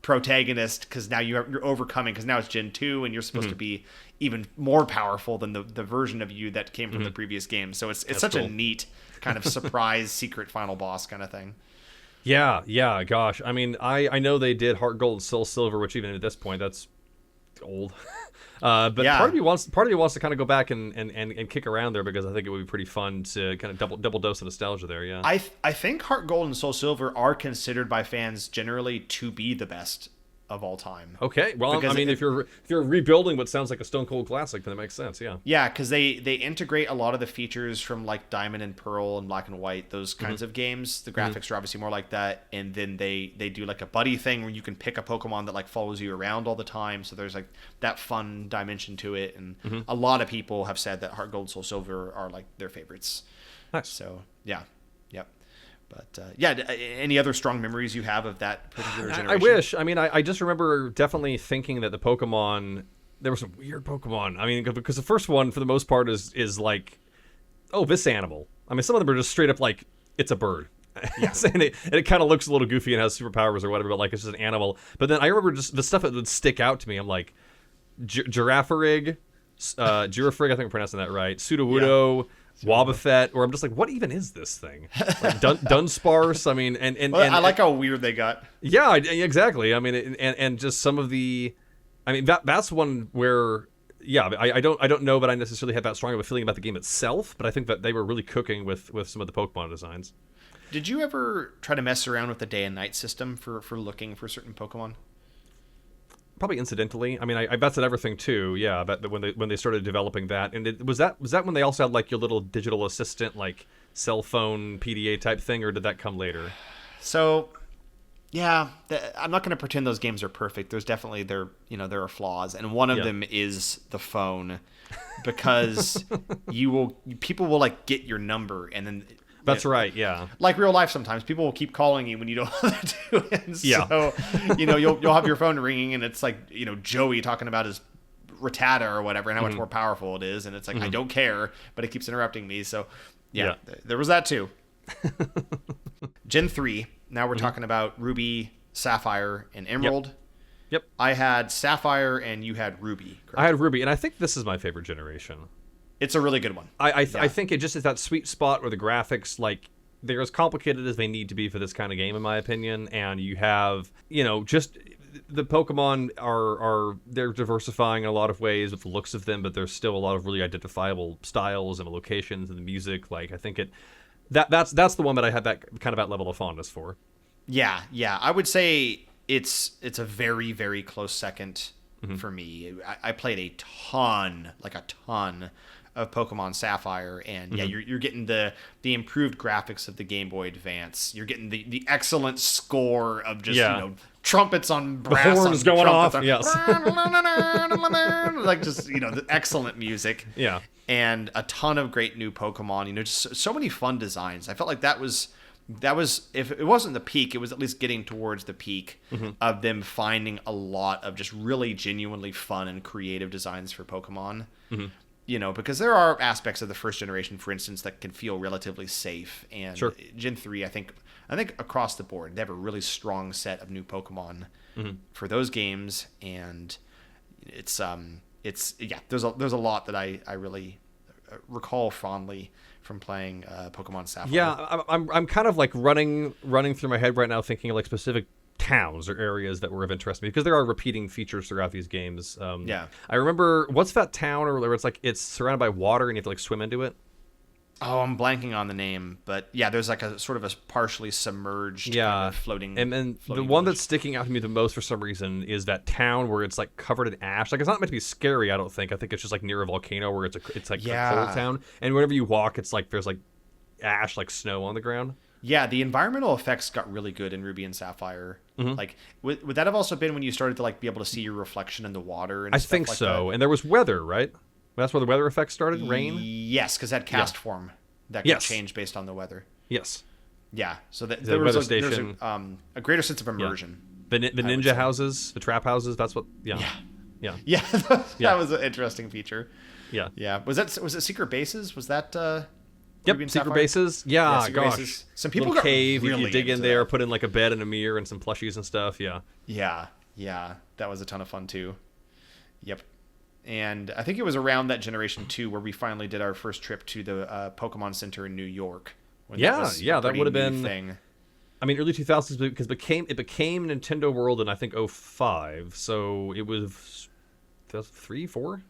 B: protagonist, because now you're overcoming, because now it's Gen 2 and you're supposed to be even more powerful than the version of you that came from the previous game. So it's such a neat kind of surprise secret final boss kind of thing.
C: Yeah, gosh. I mean, I know they did Heart Gold and Soul Silver, which even at this point, that's old. But part of me wants to kind of go back and kick around there, because I think it would be pretty fun to kind of double dose of nostalgia there. Yeah,
B: I think Heart Gold and Soul Silver are considered by fans generally to be the best of all time.
C: Okay, well, because I mean, if you're rebuilding what sounds like a Stone Cold classic, then it makes sense. Yeah,
B: because they integrate a lot of the features from like Diamond and Pearl and Black and White, those kinds of games. The graphics are obviously more like that, and then they do like a buddy thing where you can pick a Pokemon that like follows you around all the time. So there's like that fun dimension to it, and a lot of people have said that Heart Gold, Soul Silver are like their favorites.
C: Nice.
B: So yeah. But any other strong memories you have of that particular generation?
C: I wish. I mean, I just remember definitely thinking that the Pokemon, there were some weird Pokemon. I mean, because the first one, for the most part, is like, oh, this animal. I mean, some of them are just straight up like, it's a bird. Yeah. and it kind of looks a little goofy and has superpowers or whatever, but like it's just an animal. But then I remember just the stuff that would stick out to me. I'm like, Girafarig, Girafrig, I think I'm pronouncing that right, Sudowoodo, Wobbuffet, or I'm just like, what even is this thing? Like Dunsparce. I mean, and
B: I like how weird they got.
C: Yeah, exactly. I mean, and just some of the, I mean, that's one where, yeah, I don't know that I necessarily have that strong of a feeling about the game itself, but I think that they were really cooking with some of the Pokemon designs.
B: Did you ever try to mess around with the day and night system for looking for certain Pokemon?
C: Probably incidentally. I mean, I bet that everything too. Yeah, I bet that when they started developing that, and was that when they also had like your little digital assistant, like cell phone PDA type thing, or did that come later?
B: So, yeah, I'm not going to pretend those games are perfect. There's definitely there are flaws, and one of them is the phone, because people will like get your number, and then.
C: That's right, yeah.
B: Like real life, sometimes people will keep calling you when you don't know what to do. And so, you'll have your phone ringing, and it's like, Joey talking about his Rattata or whatever, and how much more powerful it is. And it's like, I don't care, but it keeps interrupting me. So, yeah. There was that too. Gen 3. Now we're talking about Ruby, Sapphire, and Emerald.
C: Yep.
B: I had Sapphire, and you had Ruby. Correct?
C: I had Ruby, and I think this is my favorite generation.
B: It's a really good one.
C: I think it just is that sweet spot where the graphics, like, they're as complicated as they need to be for this kind of game, in my opinion. And you have, just the Pokemon they're diversifying in a lot of ways with the looks of them, but there's still a lot of really identifiable styles and locations and the music. Like, I think that's the one that I had that kind of that level of fondness for. Yeah.
B: I would say it's a very, very close second for me. I played a ton of Pokemon Sapphire, and you're getting the improved graphics of the Game Boy Advance. You're getting the excellent score of just trumpets on brass,
C: horns
B: on
C: going off,
B: trumpets
C: yes.
B: like just the excellent music.
C: Yeah.
B: And a ton of great new Pokemon. Just so many fun designs. I felt like that was if it wasn't the peak, it was at least getting towards the peak of them finding a lot of just really genuinely fun and creative designs for Pokemon. Because there are aspects of the first generation, for instance, that can feel relatively safe, and Gen 3, I think across the board they have a really strong set of new Pokemon for those games, and it's there's a lot that I really recall fondly from playing Pokemon Sapphire.
C: Yeah, I'm kind of like running through my head right now, thinking of like specific towns or areas that were of interest to me, because there are repeating features throughout these games. I remember, what's that town or where it's surrounded by water and you have to like swim into it?
B: Oh, I'm blanking on the name, but yeah, there's like a sort of a partially submerged kind of floating.
C: And then
B: floating
C: the one
B: village.
C: that's sticking out to me the most for some reason is that town where it's like covered in ash. Like, it's not meant to be scary, I don't think. I think it's just like near a volcano where it's like a cold town. And whenever you walk, it's like there's like ash, like snow on the ground.
B: Yeah, the environmental effects got really good in Ruby and Sapphire. Like, would that have also been when you started to like be able to see your reflection in the water and
C: I
B: stuff
C: think
B: like
C: so.
B: that?
C: And there was weather, right? That's where the weather effects started. Rain.
B: Yes, because that cast form that could change based on the weather.
C: Yes.
B: Yeah, so that
C: The
B: there was
C: weather
B: there's
C: station.
B: a greater sense of immersion.
C: The ninja houses, the trap houses. That's what. Yeah.
B: Yeah, that was an interesting feature.
C: Yeah.
B: Yeah, was it Secret Bases? Was that?
C: Yep,
B: Ruby and
C: secret
B: Sapphire?
C: bases. Yeah,
B: Secret
C: gosh.
B: Bases. Some people
C: Little
B: got
C: cave.
B: really
C: you dig in
B: into
C: there,
B: that.
C: put in like a bed and a mirror and some plushies and stuff. Yeah.
B: Yeah, that was a ton of fun too. Yep. And I think it was around that generation too where we finally did our first trip to the Pokemon Center in New York. When
C: Yeah,
B: that was a
C: that
B: pretty
C: would have
B: new
C: been-
B: thing.
C: I mean, early 2000s, because it became Nintendo World in I think 2005. So it was 2003, 4.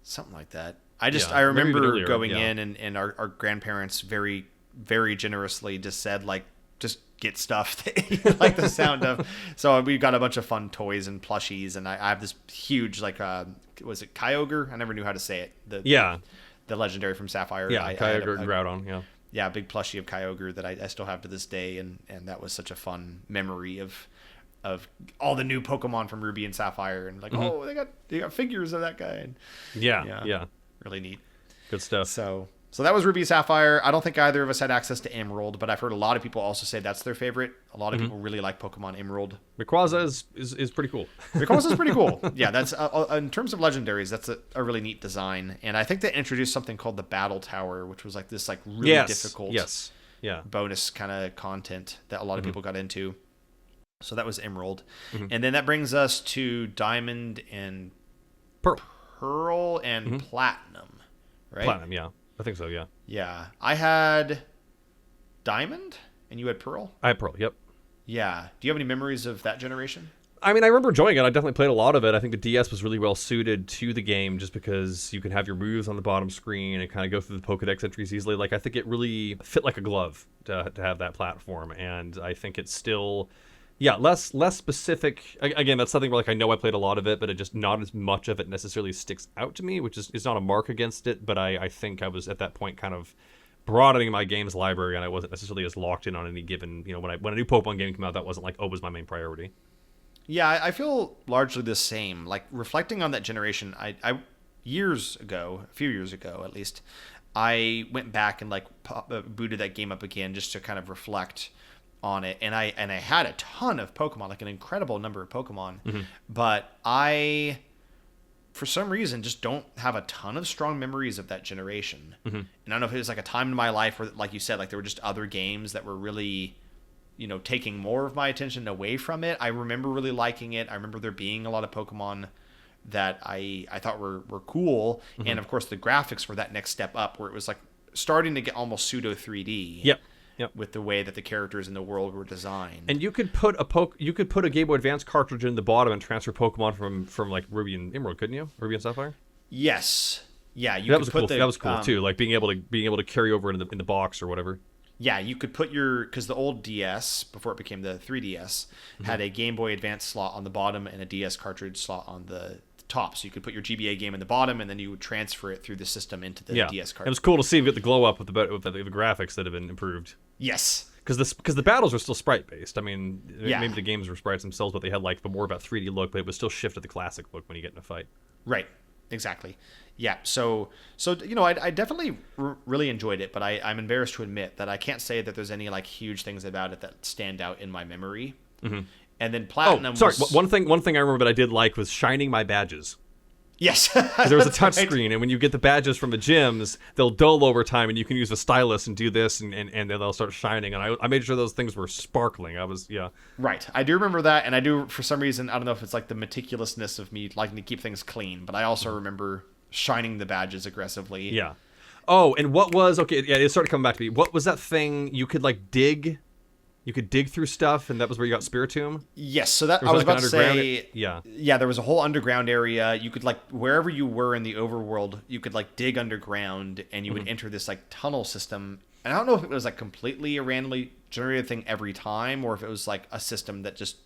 B: Something like that.
C: Yeah,
B: I
C: maybe even
B: remember
C: earlier,
B: going
C: yeah.
B: in and our grandparents very, very generously just said, like, just get stuff that you like the sound of. So we got a bunch of fun toys and plushies, and I have this huge, like, was it Kyogre? I never knew how to say it. The legendary from Sapphire.
C: Yeah,
B: I had
C: Kyogre and Groudon. Yeah.
B: Yeah, a big plushie of Kyogre that I still have to this day, and that was such a fun memory of all the new Pokemon from Ruby and Sapphire, and like, oh, they got figures of that guy. And
C: Yeah.
B: really neat.
C: Good stuff.
B: So that was Ruby Sapphire. I don't think either of us had access to Emerald, but I've heard a lot of people also say that's their favorite. A lot of people really like Pokemon Emerald.
C: Rayquaza is pretty cool.
B: Rayquaza's pretty cool. Yeah, that's in terms of legendaries, that's a really neat design. And I think they introduced something called the Battle Tower, which was like this like really difficult
C: Yeah.
B: bonus kind of content that a lot of people got into. So that was Emerald. And then that brings us to Diamond and Pearl and Platinum, right?
C: Platinum, yeah. I think so, yeah.
B: Yeah. I had Diamond and you had Pearl?
C: I had Pearl, yep.
B: Yeah. Do you have any memories of that generation?
C: I mean, I remember enjoying it. I definitely played a lot of it. I think the DS was really well suited to the game just because you can have your moves on the bottom screen and kind of go through the Pokedex entries easily. Like, I think it really fit like a glove to have that platform. And I think it's still, less specific. Again, that's something where like I know I played a lot of it, but it just not as much of it necessarily sticks out to me, which is not a mark against it. But I think I was at that point kind of broadening my games library, and I wasn't necessarily as locked in on any given, when a new Pokemon game came out, that wasn't like, was my main priority.
B: Yeah, I feel largely the same. Like, reflecting on that generation, I a few years ago at least, I went back and like booted that game up again just to kind of reflect on it, and I had a ton of Pokemon, like an incredible number of Pokemon, but I, for some reason, just don't have a ton of strong memories of that generation. And I don't know if it was like a time in my life where, like you said, like there were just other games that were really, taking more of my attention away from it. I remember really liking it. I remember there being a lot of Pokemon that I thought were cool. And of course the graphics were that next step up where it was like starting to get almost pseudo 3D.
C: Yep.
B: With the way that the characters in the world were designed.
C: And you could put a Game Boy Advance cartridge in the bottom and transfer Pokemon from like Ruby and Emerald, couldn't you? Ruby and Sapphire?
B: Yes. Yeah,
C: That was cool too. Like being able to carry over in the box or whatever.
B: Yeah, you could put because the old DS, before it became the 3DS, had a Game Boy Advance slot on the bottom and a DS cartridge slot on the top. So you could put your GBA game in the bottom, and then you would transfer it through the system into the DS card.
C: It was cool to see get the glow up with the graphics that have been improved.
B: Yes.
C: Because the battles were still sprite based. I mean,
B: Yeah.
C: maybe the games were sprites themselves, but they had like more about 3D look, but it was still shifted the classic look when you get in a fight.
B: Right. Exactly. Yeah. So I definitely really enjoyed it, but I'm embarrassed to admit that I can't say that there's any like huge things about it that stand out in my memory. Mm-hmm. And then Platinum.
C: Sorry. One thing I remember that I did like was shining my badges.
B: Yes.
C: There was a touch screen, and when you get the badges from the gyms, they'll dull over time, and you can use a stylus and do this, and then they'll start shining. And I made sure those things were sparkling.
B: Right. I do remember that, and I do, for some reason, I don't know if it's like the meticulousness of me liking to keep things clean, but I also remember shining the badges aggressively.
C: Yeah. Oh, and what was, it started coming back to me. What was that thing you could like dig? You could dig through stuff, and that was where you got Spiritomb?
B: Yes, so that I was about to say...
C: Yeah,
B: there was a whole underground area. You could, like, wherever you were in the overworld, you could, like, dig underground, and you would enter this, like, tunnel system. And I don't know if it was, like, completely a randomly generated thing every time, or if it was, like, a system that just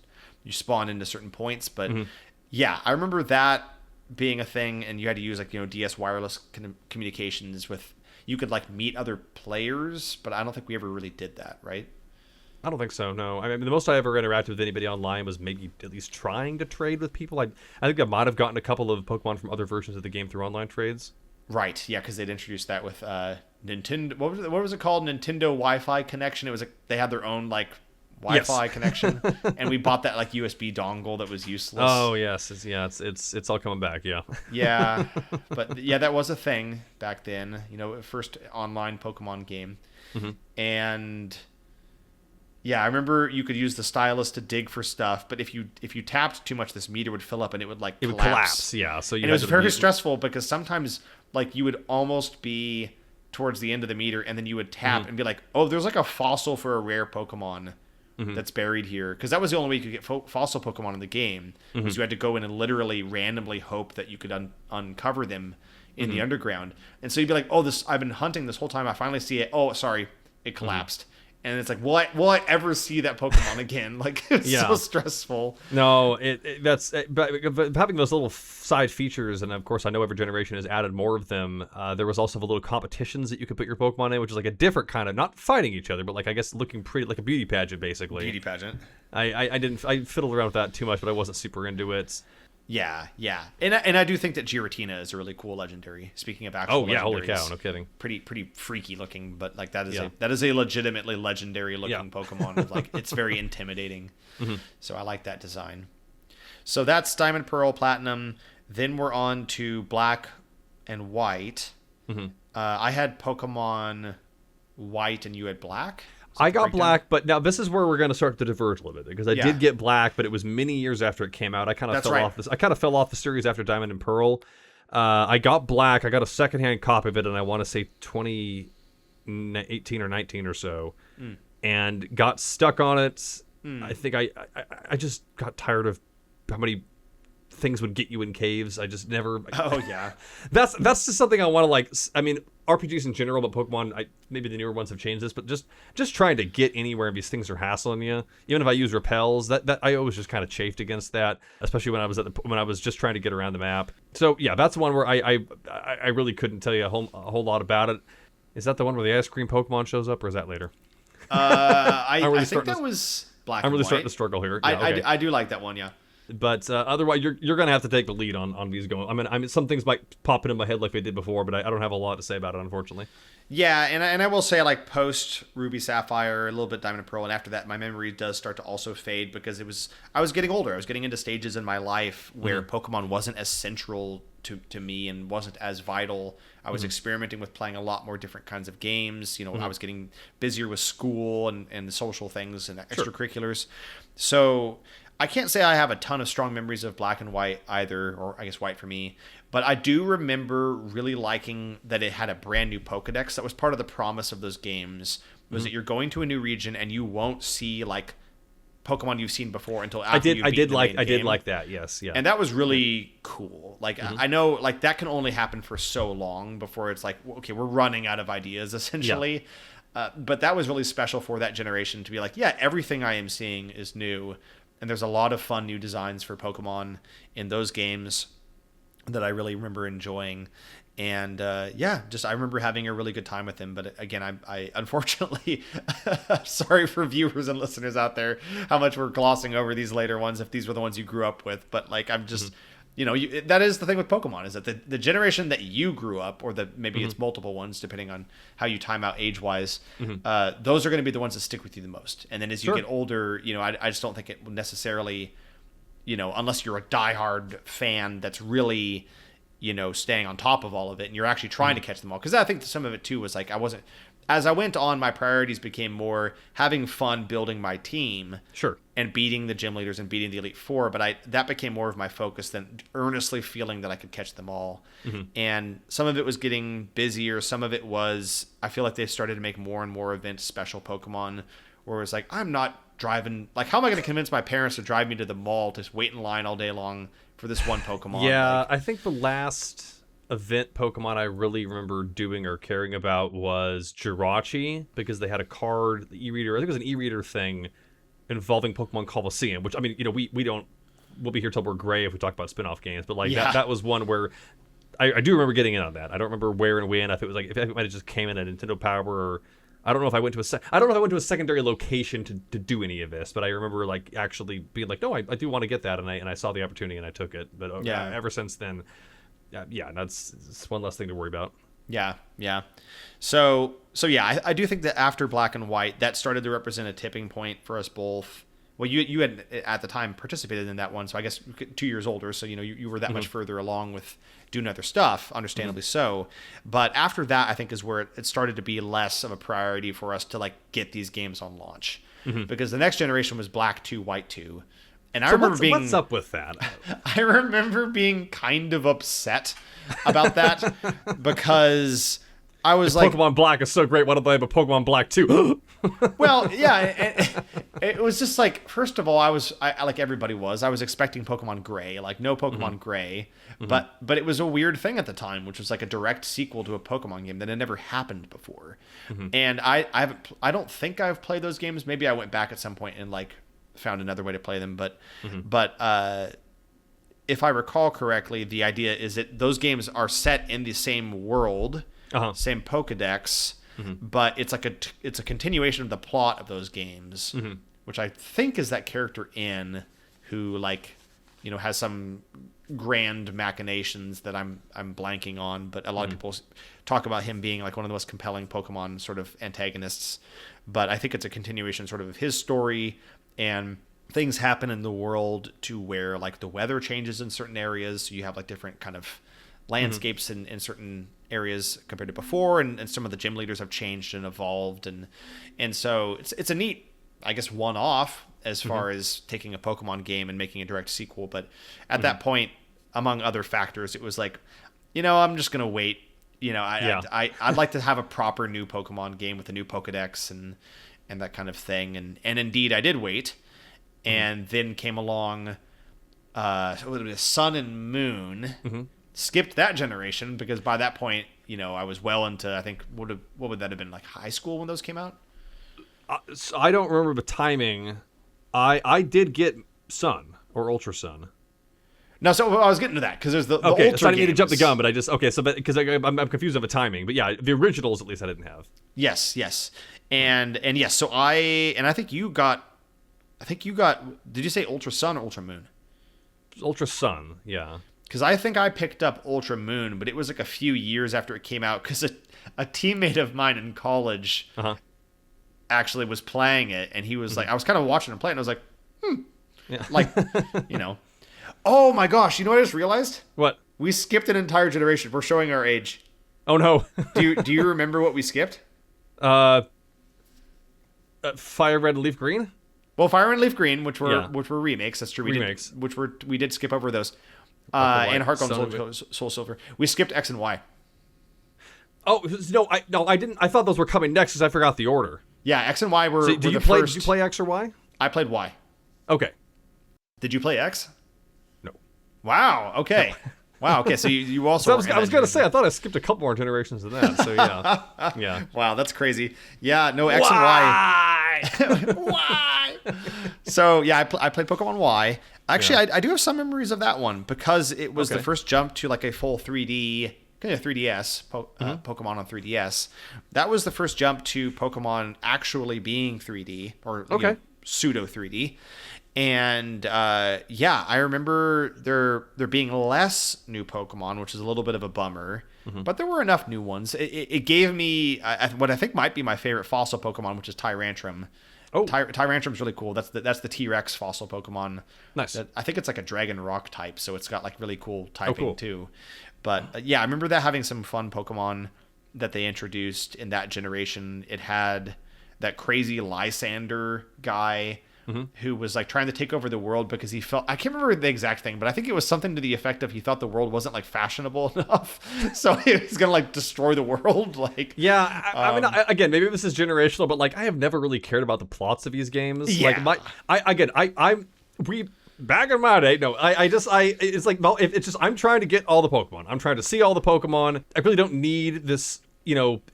B: you spawn into certain points. But, yeah, I remember that being a thing, and you had to use, like, DS wireless communications with... You could, like, meet other players, but I don't think we ever really did that, right?
C: I don't think so, no. I mean, the most I ever interacted with anybody online was maybe at least trying to trade with people. I think I might have gotten a couple of Pokemon from other versions of the game through online trades.
B: Right, yeah, because they'd introduced that with Nintendo. What was it called? Nintendo Wi-Fi connection. It was they had their own like Wi-Fi connection, and we bought that like USB dongle that was useless.
C: Oh yes, it's all coming back. Yeah.
B: Yeah, but yeah, that was a thing back then. First online Pokemon game, and. Yeah, I remember you could use the stylus to dig for stuff, but if you tapped too much, this meter would fill up and it would like collapse.
C: It would collapse, yeah. So
B: it was very stressful because sometimes like you would almost be towards the end of the meter and then you would tap and be like, oh, there's like a fossil for a rare Pokemon that's buried here, because that was the only way you could get fossil Pokemon in the game. Was you had to go in and literally randomly hope that you could uncover them in the underground, and so you'd be like, oh, I've been hunting this whole time. I finally see it. Oh, sorry, it collapsed. And it's like, will I ever see that Pokemon again? Like, it's so stressful.
C: No, but having those little side features, and of course, I know every generation has added more of them. There was also the little competitions that you could put your Pokemon in, which is like a different kind of, not fighting each other, but like I guess looking pretty, like a beauty pageant, basically.
B: Beauty pageant.
C: I fiddled around with that too much, but I wasn't super into it.
B: Yeah, and I do think that Giratina is a really cool legendary. Speaking of actual legendaries,
C: holy cow, no kidding.
B: Pretty freaky looking, but like that is a legitimately legendary looking Pokemon. Like it's very intimidating. So I like that design. So that's Diamond, Pearl, Platinum. Then we're on to Black and White. I had Pokemon White and you had Black.
C: I got Black, but now this is where we're going to start to diverge a little bit, because I did get Black, but it was many years after it came out. I kind of fell off the series after Diamond and Pearl. I got Black. I got a secondhand copy of it, and I want to say 2018 or 19 or so, and got stuck on it. I think I just got tired of how many things would get you in caves. I just never.
B: Oh yeah,
C: that's just something I want to like. I mean, RPGs in general, but Pokemon, maybe the newer ones have changed this, but just trying to get anywhere, these things are hassling you. Even if I use repels, that I always just kind of chafed against that, especially when I was just trying to get around the map. So yeah, that's one where I really couldn't tell you a whole lot about it. Is that the one where the ice cream Pokemon shows up, or is that later?
B: I think that was Black.
C: I'm really
B: and
C: starting
B: White.
C: to struggle here.
B: Yeah,
C: okay.
B: I do like that one, yeah.
C: But otherwise, you're gonna have to take the lead on these going. I mean, some things might pop into my head like they did before, but I don't have a lot to say about it, unfortunately.
B: Yeah, and I will say, like, post Ruby Sapphire, a little bit Diamond and Pearl, and after that, my memory does start to also fade, because I was getting older. I was getting into stages in my life where Pokemon wasn't as central to me and wasn't as vital. I was experimenting with playing a lot more different kinds of games. I was getting busier with school and the social things and extracurriculars. So I can't say I have a ton of strong memories of Black and White either, or I guess White for me. But I do remember really liking that it had a brand new Pokedex. That was part of the promise of those games, was that you're going to a new region and you won't see like Pokemon you've seen before until after
C: I did like that. Yes, yeah.
B: And that was really cool. Like I know like that can only happen for so long before it's like, okay, we're running out of ideas essentially. Yeah. But that was really special for that generation to be like, yeah, everything I am seeing is new. And there's a lot of fun new designs for Pokemon in those games. that I really remember enjoying. And yeah, just I remember having a really good time with him. But again, I unfortunately, sorry for viewers and listeners out there, how much we're glossing over these later ones if these were the ones you grew up with. But like, I'm just, that is the thing with Pokemon, is that the generation that you grew up, or that maybe it's multiple ones depending on how you time out age wise, those are going to be the ones that stick with you the most. And then as you get older, I just don't think it will necessarily, unless you're a diehard fan that's really, staying on top of all of it, and you're actually trying to catch them all. Because I think some of it too was like, as I went on, my priorities became more having fun building my team, and beating the gym leaders and beating the Elite Four. But that became more of my focus than earnestly feeling that I could catch them all. And some of it was getting busier. Some of it was, I feel like they started to make more and more events special Pokemon, where it's like, I'm not driving, like, how am I going to convince my parents to drive me to the mall to wait in line all day long for this one Pokemon?
C: Yeah, I think the last event Pokemon I really remember doing or caring about was Jirachi, because they had a card, the e-reader, I think it was an e-reader thing involving Pokemon Coliseum, which, I mean, we'll be here till we're gray if we talk about spin-off games, but like that was one where I do remember getting in on that. I don't remember where and when, if it might have just came in at Nintendo Power, or I don't know if I went to a secondary location to do any of this, but I remember like actually being like, no, I do want to get that, and I saw the opportunity and I took it. But ever since then, it's one less thing to worry about. Yeah.
B: So yeah, I do think that after Black and White, that started to represent a tipping point for us both. Well, you had at the time participated in that one, so I guess 2 years older, so you were that much further along with doing other stuff, understandably so. But after that, I think is where it started to be less of a priority for us to like get these games on launch, because the next generation was Black 2, White 2. And I remember
C: what's up with that?
B: I remember being kind of upset about that because I was like,
C: Pokemon Black is so great. Why don't they have a Pokemon Black 2?
B: Well, yeah, it was just like, first of all, I like everybody was, I was expecting Pokemon Gray, like no Pokemon Gray, but it was a weird thing at the time, which was like a direct sequel to a Pokemon game that had never happened before. And I don't think I've played those games. Maybe I went back at some point and like found another way to play them, but if I recall correctly, the idea is that those games are set in the same world, same Pokedex, but it's like it's a continuation of the plot of those games, which I think is that character N, who like has some grand machinations that I'm blanking on, but a lot of people talk about him being like one of the most compelling Pokemon sort of antagonists. But I think it's a continuation sort of his story, and things happen in the world to where like the weather changes in certain areas, so you have like different kind of landscapes in certain areas compared to before, and some of the gym leaders have changed and evolved, and so it's a neat, I guess, one-off as far as taking a Pokemon game and making a direct sequel. But at that point, among other factors, it was like, I'm just gonna wait. I'd like to have a proper new Pokemon game with a new Pokedex and that kind of thing, and indeed I did wait, and then came along Sun and Moon. Skipped that generation because by that point, I was well into, I think, what would that have been, like high school when those came out?
C: So I don't remember the timing. I did get Sun or Ultra Sun.
B: No, so I was getting to that because there's the
C: okay.
B: Ultra
C: So I didn't mean to
B: games.
C: jump the gun, but I just because I'm confused of the timing. But yeah, the originals at least I didn't have.
B: Yes, and yes. So I think you got. Did you say Ultra Sun or Ultra Moon?
C: Ultra Sun, yeah.
B: Because I think I picked up Ultra Moon, but it was like a few years after it came out because a teammate of mine in college actually was playing it, and he was like, I was kind of watching him play, and I was like,
C: Yeah.
B: like, oh my gosh, you know what I just realized?
C: What?
B: We skipped an entire generation. We're showing our age.
C: Oh no.
B: Do you remember what we skipped?
C: Fire Red and Leaf Green?
B: Well, Fire and Leaf Green, which were remakes. That's true.
C: Remakes.
B: We did skip over those. And Heart Gold, Soul Silver. We skipped X and Y.
C: Oh no, I didn't. I thought those were coming next because I forgot the order.
B: Yeah, X and Y were.
C: So,
B: were
C: did
B: the
C: you
B: first.
C: play X or Y?
B: I played Y.
C: Okay.
B: Did you play X?
C: No.
B: Wow. Okay. No. Wow. Okay. So you also.
C: So I was gonna say I thought I skipped a couple more generations than that. So yeah. Yeah.
B: Wow, that's crazy. Yeah. No, X and Y. Why? So yeah, I played Pokemon Y. Actually, I do have some memories of that one because it was the first jump to like a full 3D, kind of 3DS Pokemon on 3DS. That was the first jump to Pokemon actually being 3D or pseudo 3D. And I remember there being less new Pokemon, which is a little bit of a bummer. But there were enough new ones. It gave me what I think might be my favorite fossil Pokemon, which is Tyrantrum. Oh, Tyrantrum's really cool. That's the T-Rex fossil Pokemon. Nice. I think it's like a Dragon Rock type, so it's got like really cool typing too. But I remember that having some fun Pokemon that they introduced in that generation. It had that crazy Lysander guy who was like trying to take over the world because he felt, I can't remember the exact thing, but I think it was something to the effect of he thought the world wasn't like fashionable enough, so he was gonna like destroy the world. Like,
C: I mean, again, maybe this is generational, but like I have never really cared about the plots of these games. Like back in my day, it's like, well, it's just I'm trying to get all the Pokemon. I'm trying to see all the Pokemon. I really don't need this,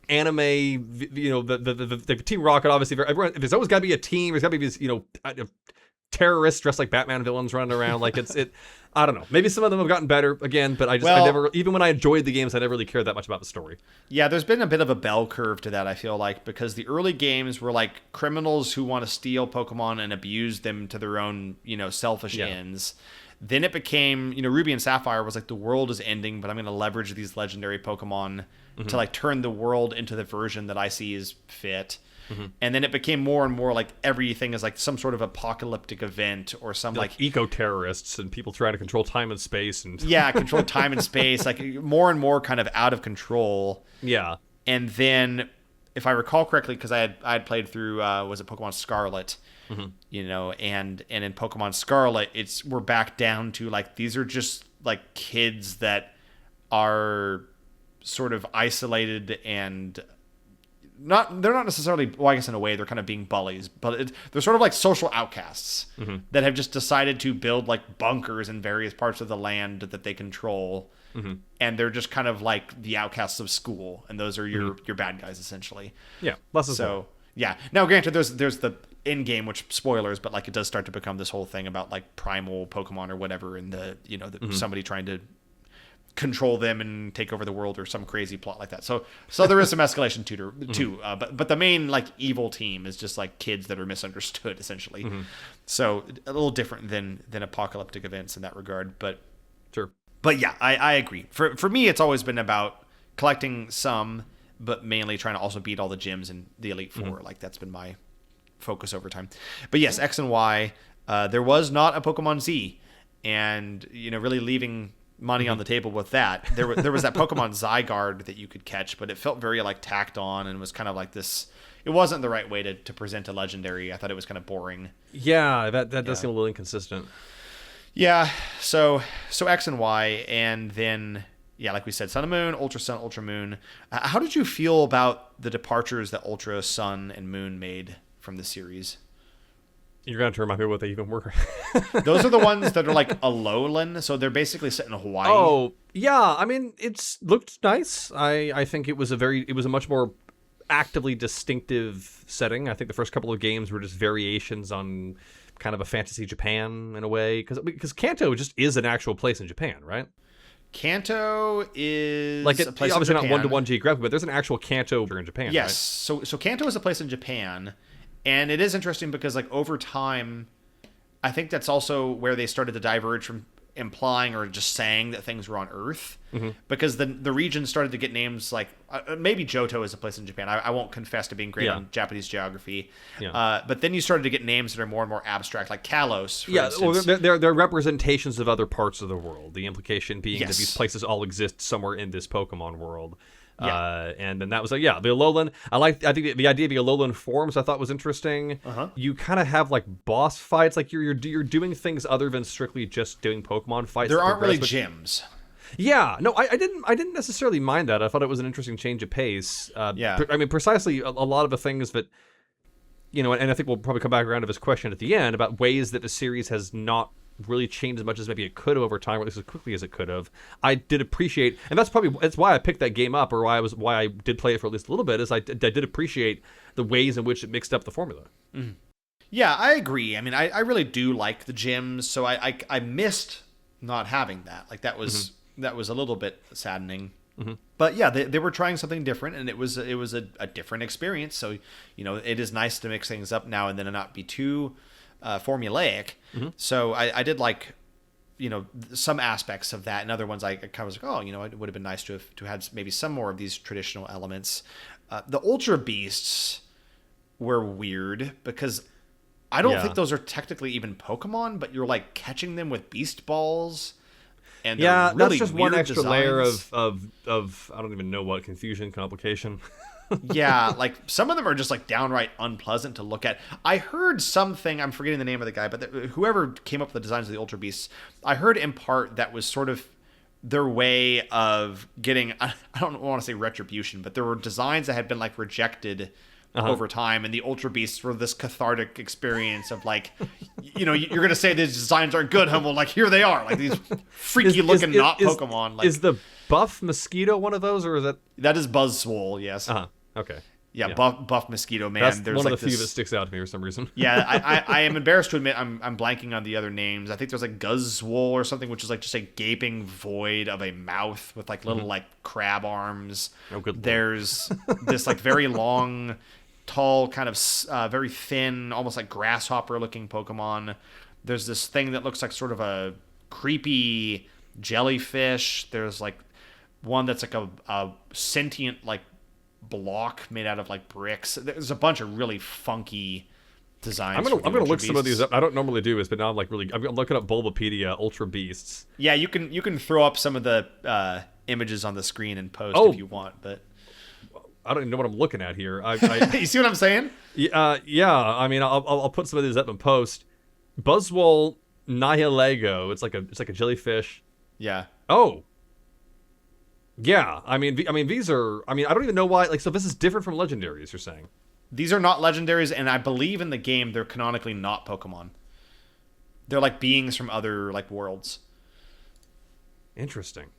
C: anime, the Team Rocket, obviously, everyone, there's always got to be a team, there's got to be these, terrorists dressed like Batman villains running around. Like I don't know. Maybe some of them have gotten better again, but I never, even when I enjoyed the games, I never really cared that much about the story.
B: Yeah, there's been a bit of a bell curve to that, I feel like, because the early games were like criminals who want to steal Pokemon and abuse them to their own, selfish ends. Then it became, Ruby and Sapphire was like, the world is ending, but I'm going to leverage these legendary Pokemon to like turn the world into the version that I see as fit. And then it became more and more like everything is like some sort of apocalyptic event or some like
C: eco-terrorists and people trying to control time and space and
B: control time and space, like more and more kind of out of control.
C: Yeah.
B: And then if I recall correctly, because I had played through was it Pokemon Scarlet, and in Pokemon Scarlet we're back down to like these are just like kids that are sort of isolated and they're not necessarily, well, I guess in a way they're kind of being bullies, but they're sort of like social outcasts that have just decided to build like bunkers in various parts of the land that they control, and they're just kind of like the outcasts of school, and those are your bad guys essentially.
C: Yeah, less is more.
B: Yeah. Now, granted, there's the in game, which spoilers, but like it does start to become this whole thing about like primal Pokemon or whatever, and somebody trying to control them and take over the world or some crazy plot like that. So there is some escalation too. But the main like evil team is just like kids that are misunderstood essentially. So a little different than apocalyptic events in that regard. But
C: sure.
B: But yeah, I agree. For me, it's always been about collecting some, but mainly trying to also beat all the gyms in the Elite Four. Like that's been my focus over time. But yes, X and Y. There was not a Pokemon Z, and really leaving money on the table with that. There was that Pokemon Zygarde that you could catch, but it felt very like tacked on and was kind of like this. It wasn't the right way to present a legendary. I thought it was kind of boring.
C: Yeah, that does seem a little inconsistent.
B: Yeah, so X and Y, and then like we said, Sun and Moon, Ultra Sun, Ultra Moon. How did you feel about the departures that Ultra Sun and Moon made from the series?
C: You're going to remind me what they even were.
B: Those are the ones that are like Alolan, so they're basically set in Hawaii.
C: Oh, yeah. I mean, it's looked nice. I think it was a much more actively distinctive setting. I think the first couple of games were just variations on kind of a fantasy Japan in a way, because Kanto just is an actual place in Japan, right?
B: Kanto is
C: like
B: a place
C: obviously
B: in Japan.
C: Not one-to-one geographically, but there's an actual Kanto in Japan.
B: Yes,
C: right?
B: So Kanto is a place in Japan. And it is interesting because, like, over time, I think that's also where they started to diverge from implying or just saying that things were on Earth. Because the region started to get names like, maybe Johto is a place in Japan. I won't confess to being great on Japanese geography. But then you started to get names that are more and more abstract, like Kalos, for instance.
C: Well, they're representations of other parts of the world. The implication being that these places all exist somewhere in this Pokemon world. And then that was like, the Alolan. I think the idea of the Alolan forms I thought was interesting. You kind of have like boss fights, like you're doing things other than strictly just doing Pokemon fights.
B: There aren't really gyms.
C: Yeah, no, I didn't necessarily mind that. I thought it was an interesting change of pace. I mean, precisely a lot of the things that, and I think we'll probably come back around to this question at the end about ways that the series has not really changed as much as maybe it could have over time, or at least as quickly as it could have. I did appreciate, and that's why I picked that game up, or why I did play it for at least a little bit, is I did appreciate the ways in which it mixed up the formula.
B: Yeah, I agree. I mean, I really do like the gyms, so I missed not having that. Like that was a little bit saddening. But yeah, they were trying something different, and it was a different experience. So it is nice to mix things up now and then and not be too formulaic. So I did like some aspects of that, and other ones I kind of was like, oh, it would have been nice to have had maybe some more of these traditional elements. The Ultra Beasts were weird because I don't think those are technically even Pokemon, but you're like catching them with beast balls. And really
C: that's just one extra
B: designs.
C: layer of I don't even know what, confusion, complication.
B: Yeah, like some of them are just like downright unpleasant to look at. I heard something, I'm forgetting the name of the guy, but whoever came up with the designs of the Ultra Beasts, I heard in part that was sort of their way of getting, I don't want to say retribution, but there were designs that had been like rejected over time, and the Ultra Beasts were this cathartic experience of like, you're going to say these designs aren't good, Well, like here they are, like these freaky looking Pokemon. Like,
C: is the buff mosquito one of those, or is
B: that is Buzzwole? Yes.
C: Okay.
B: Yeah, Buff Mosquito Man.
C: That's
B: there's
C: one
B: like
C: of the few that sticks out to me for some reason.
B: Yeah, I am embarrassed to admit I'm blanking on the other names. I think there's like Guzzwole or something, which is like just a gaping void of a mouth with like little like crab arms.
C: Oh, good Lord.
B: There's this like very long, tall, kind of very thin, almost like grasshopper looking Pokemon. There's this thing that looks like sort of a creepy jellyfish. There's like one that's like a sentient like block made out of like bricks. There's a bunch of really funky designs.
C: I'm gonna look some of these up. I don't normally do this, but now I'm looking up Bulbapedia Ultra Beasts.
B: Yeah, you can throw up some of the images on the screen and post if you want, but
C: I don't even know what I'm looking at here.
B: You see what I'm saying?
C: Yeah. I mean, I'll put some of these up and post. Buzzwole Nihilego. It's like a jellyfish.
B: Yeah.
C: Oh. Yeah, I mean, these are. I mean, I don't even know why. Like, so this is different from Legendaries. You're saying
B: these are not Legendaries, and I believe in the game they're canonically not Pokemon. They're like beings from other like worlds.
C: Interesting.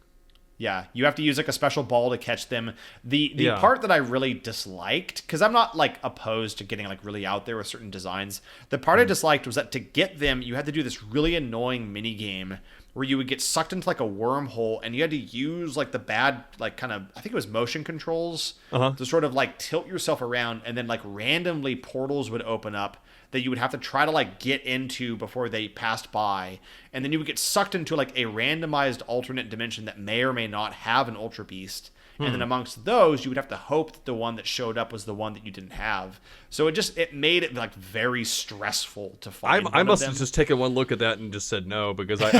B: Yeah, you have to use like a special ball to catch them. The part that I really disliked, because I'm not like opposed to getting like really out there with certain designs. The part I disliked was that to get them, you had to do this really annoying mini game where you would get sucked into like a wormhole, and you had to use like the bad like kind of, I think it was motion controls to sort of like tilt yourself around, and then like randomly portals would open up that you would have to try to like get into before they passed by, and then you would get sucked into like a randomized alternate dimension that may or may not have an Ultra Beast. And then amongst those, you would have to hope that the one that showed up was the one that you didn't have. So it made it like very stressful to find.
C: I must have just taken one look at that and just said no, because I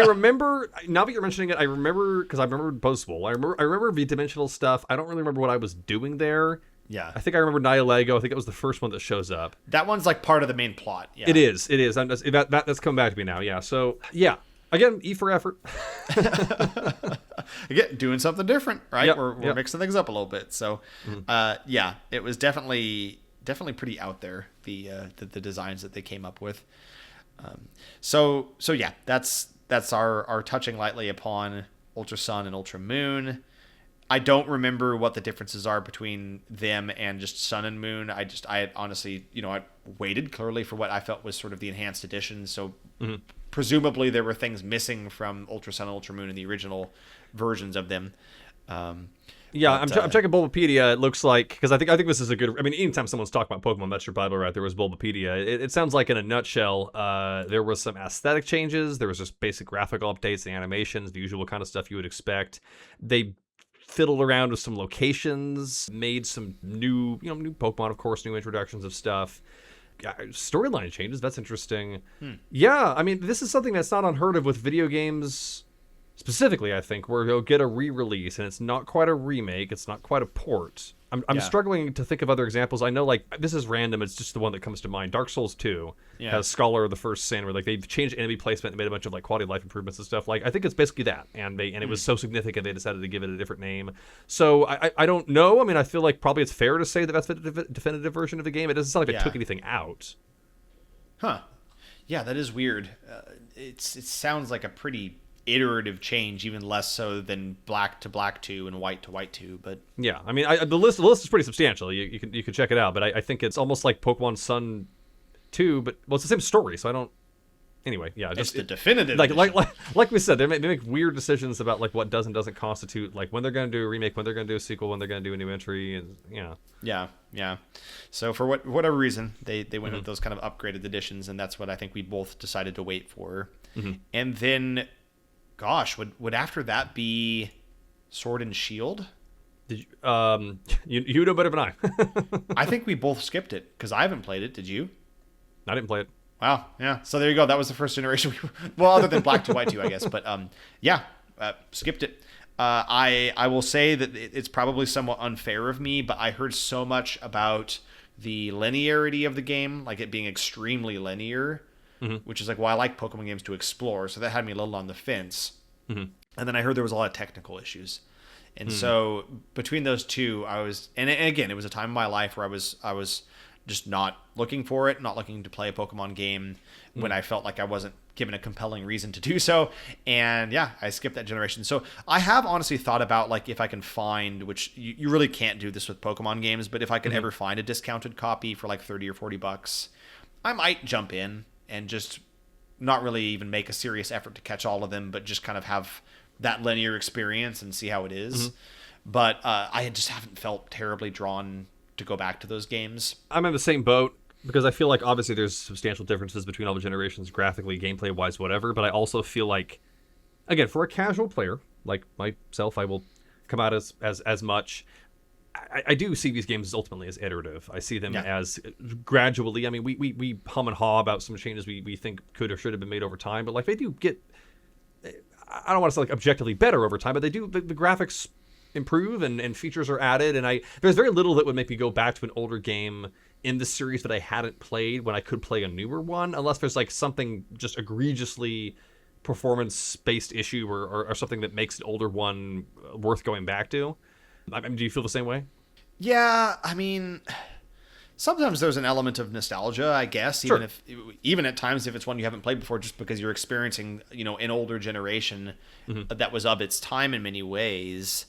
C: remember, now that you're mentioning it, I remember, because I remember Buzzwole. I remember V-dimensional stuff. I don't really remember what I was doing there.
B: Yeah.
C: I think I remember Nihilego. I think it was the first one that shows up.
B: That one's like part of the main plot. Yeah.
C: It is. That's come back to me now. Yeah. So yeah. Again, E for effort.
B: Again, doing something different, right?
C: Yep,
B: We're mixing things up a little bit. So, yeah, it was definitely pretty out there, the designs that they came up with. So yeah, that's our touching lightly upon Ultra Sun and Ultra Moon. I don't remember what the differences are between them and just Sun and Moon. I had honestly, I waited clearly for what I felt was sort of the enhanced edition. So presumably there were things missing from Ultra Sun and Ultra Moon in the original versions of them.
C: I'm checking Bulbapedia. It looks like, because I think this is a good. I mean, anytime someone's talking about Pokemon, that's your Bible, right? There was Bulbapedia. It sounds like, in a nutshell, there was some aesthetic changes. There was just basic graphical updates, the animations, the usual kind of stuff you would expect. They fiddled around with some locations, made some new Pokemon, of course, new introductions of stuff. Storyline changes. That's interesting. Yeah, I mean, this is something that's not unheard of with video games. Specifically, I think, where you'll get a re-release, and it's not quite a remake, it's not quite a port. I'm struggling to think of other examples. I know, like, this is random, it's just the one that comes to mind. Dark Souls 2 has Scholar of the First Sin, where, like, they've changed enemy placement and made a bunch of, like, quality of life improvements and stuff. Like, I think it's basically that, and it was so significant they decided to give it a different name. So, I don't know. I mean, I feel like probably it's fair to say that that's the definitive version of the game. It doesn't sound like it took anything out.
B: Huh. Yeah, that is weird. It sounds like a pretty iterative change, even less so than Black to Black 2 and White to White 2. But
C: yeah, I mean, the list is pretty substantial. You can check it out, but I think it's almost like Pokemon Sun. 2, but well, it's the same story, so I don't. Anyway, yeah,
B: It's
C: just
B: the definitive
C: like
B: edition.
C: like we said, they make weird decisions about like what does and doesn't constitute, like when they're going to do a remake, when they're going to do a sequel, when they're going to do a new entry, and
B: Yeah. So for whatever reason, they went with those kind of upgraded editions, and that's what I think we both decided to wait for. And then, gosh, would after that be Sword and Shield?
C: Did you know better than I.
B: I think we both skipped it because I haven't played it. Did you?
C: I didn't play it.
B: Wow. Yeah. So there you go. That was the first generation. Well, other than Black to White 2, I guess. But skipped it. I will say that it's probably somewhat unfair of me, but I heard so much about the linearity of the game, like it being extremely linear, which is like, well, I like Pokemon games to explore, so that had me a little on the fence. And then I heard there was a lot of technical issues. And so between those two, and again, it was a time in my life where I was just not looking for it, not looking to play a Pokemon game when I felt like I wasn't given a compelling reason to do so. And yeah, I skipped that generation. So I have honestly thought about like if I can find, which you really can't do this with Pokemon games, but if I could ever find a discounted copy for like 30 or 40 bucks, I might jump in and just not really even make a serious effort to catch all of them, but just kind of have that linear experience and see how it is. But I just haven't felt terribly drawn to go back to those games.
C: I'm in the same boat because I feel like obviously there's substantial differences between all the generations, graphically, gameplay wise, whatever. But I also feel like, again, for a casual player like myself, I will come out as much. I do see these games ultimately as iterative. I see them as gradually. I mean, we hum and haw about some changes we think could or should have been made over time, but like they do get. I don't want to say like objectively better over time, but they do. The graphics improve and features are added, and there's very little that would make me go back to an older game in the series that I hadn't played when I could play a newer one, unless there's like something just egregiously performance-based issue or something that makes an older one worth going back to. I mean, do you feel the same way?
B: Yeah, I mean, sometimes there's an element of nostalgia, I guess,
C: Sure.
B: even at times if it's one you haven't played before, just because you're experiencing, an older generation that was of its time in many ways.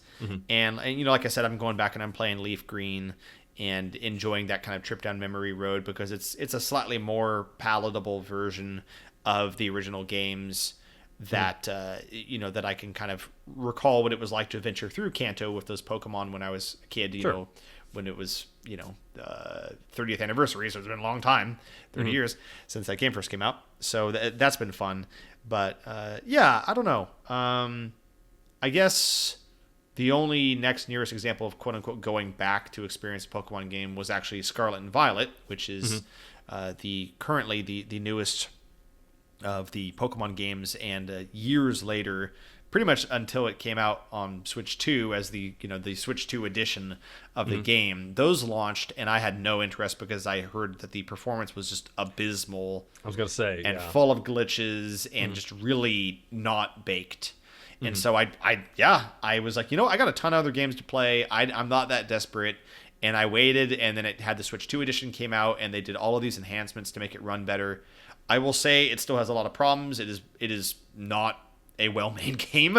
B: And like I said, I'm going back and I'm playing Leaf Green and enjoying that kind of trip down memory road because it's a slightly more palatable version of the original games that that I can kind of recall what it was like to adventure through Kanto with those Pokemon when I was a kid,
C: Sure.
B: When it was, the 30th anniversary, so it's been a long time, 30 years since that game first came out. So that's been fun. But I don't know. I guess the only next nearest example of quote unquote going back to experience a Pokemon game was actually Scarlet and Violet, which is currently the newest of the Pokemon games, and years later, pretty much until it came out on Switch 2 as the Switch 2 edition of the game, those launched, and I had no interest because I heard that the performance was just abysmal.
C: I was gonna say,
B: and full of glitches and just really not baked. And so I was like, I got a ton of other games to play. I'm not that desperate. And I waited, and then it had the Switch 2 edition came out, and they did all of these enhancements to make it run better. I will say it still has a lot of problems. It is not a well-made game,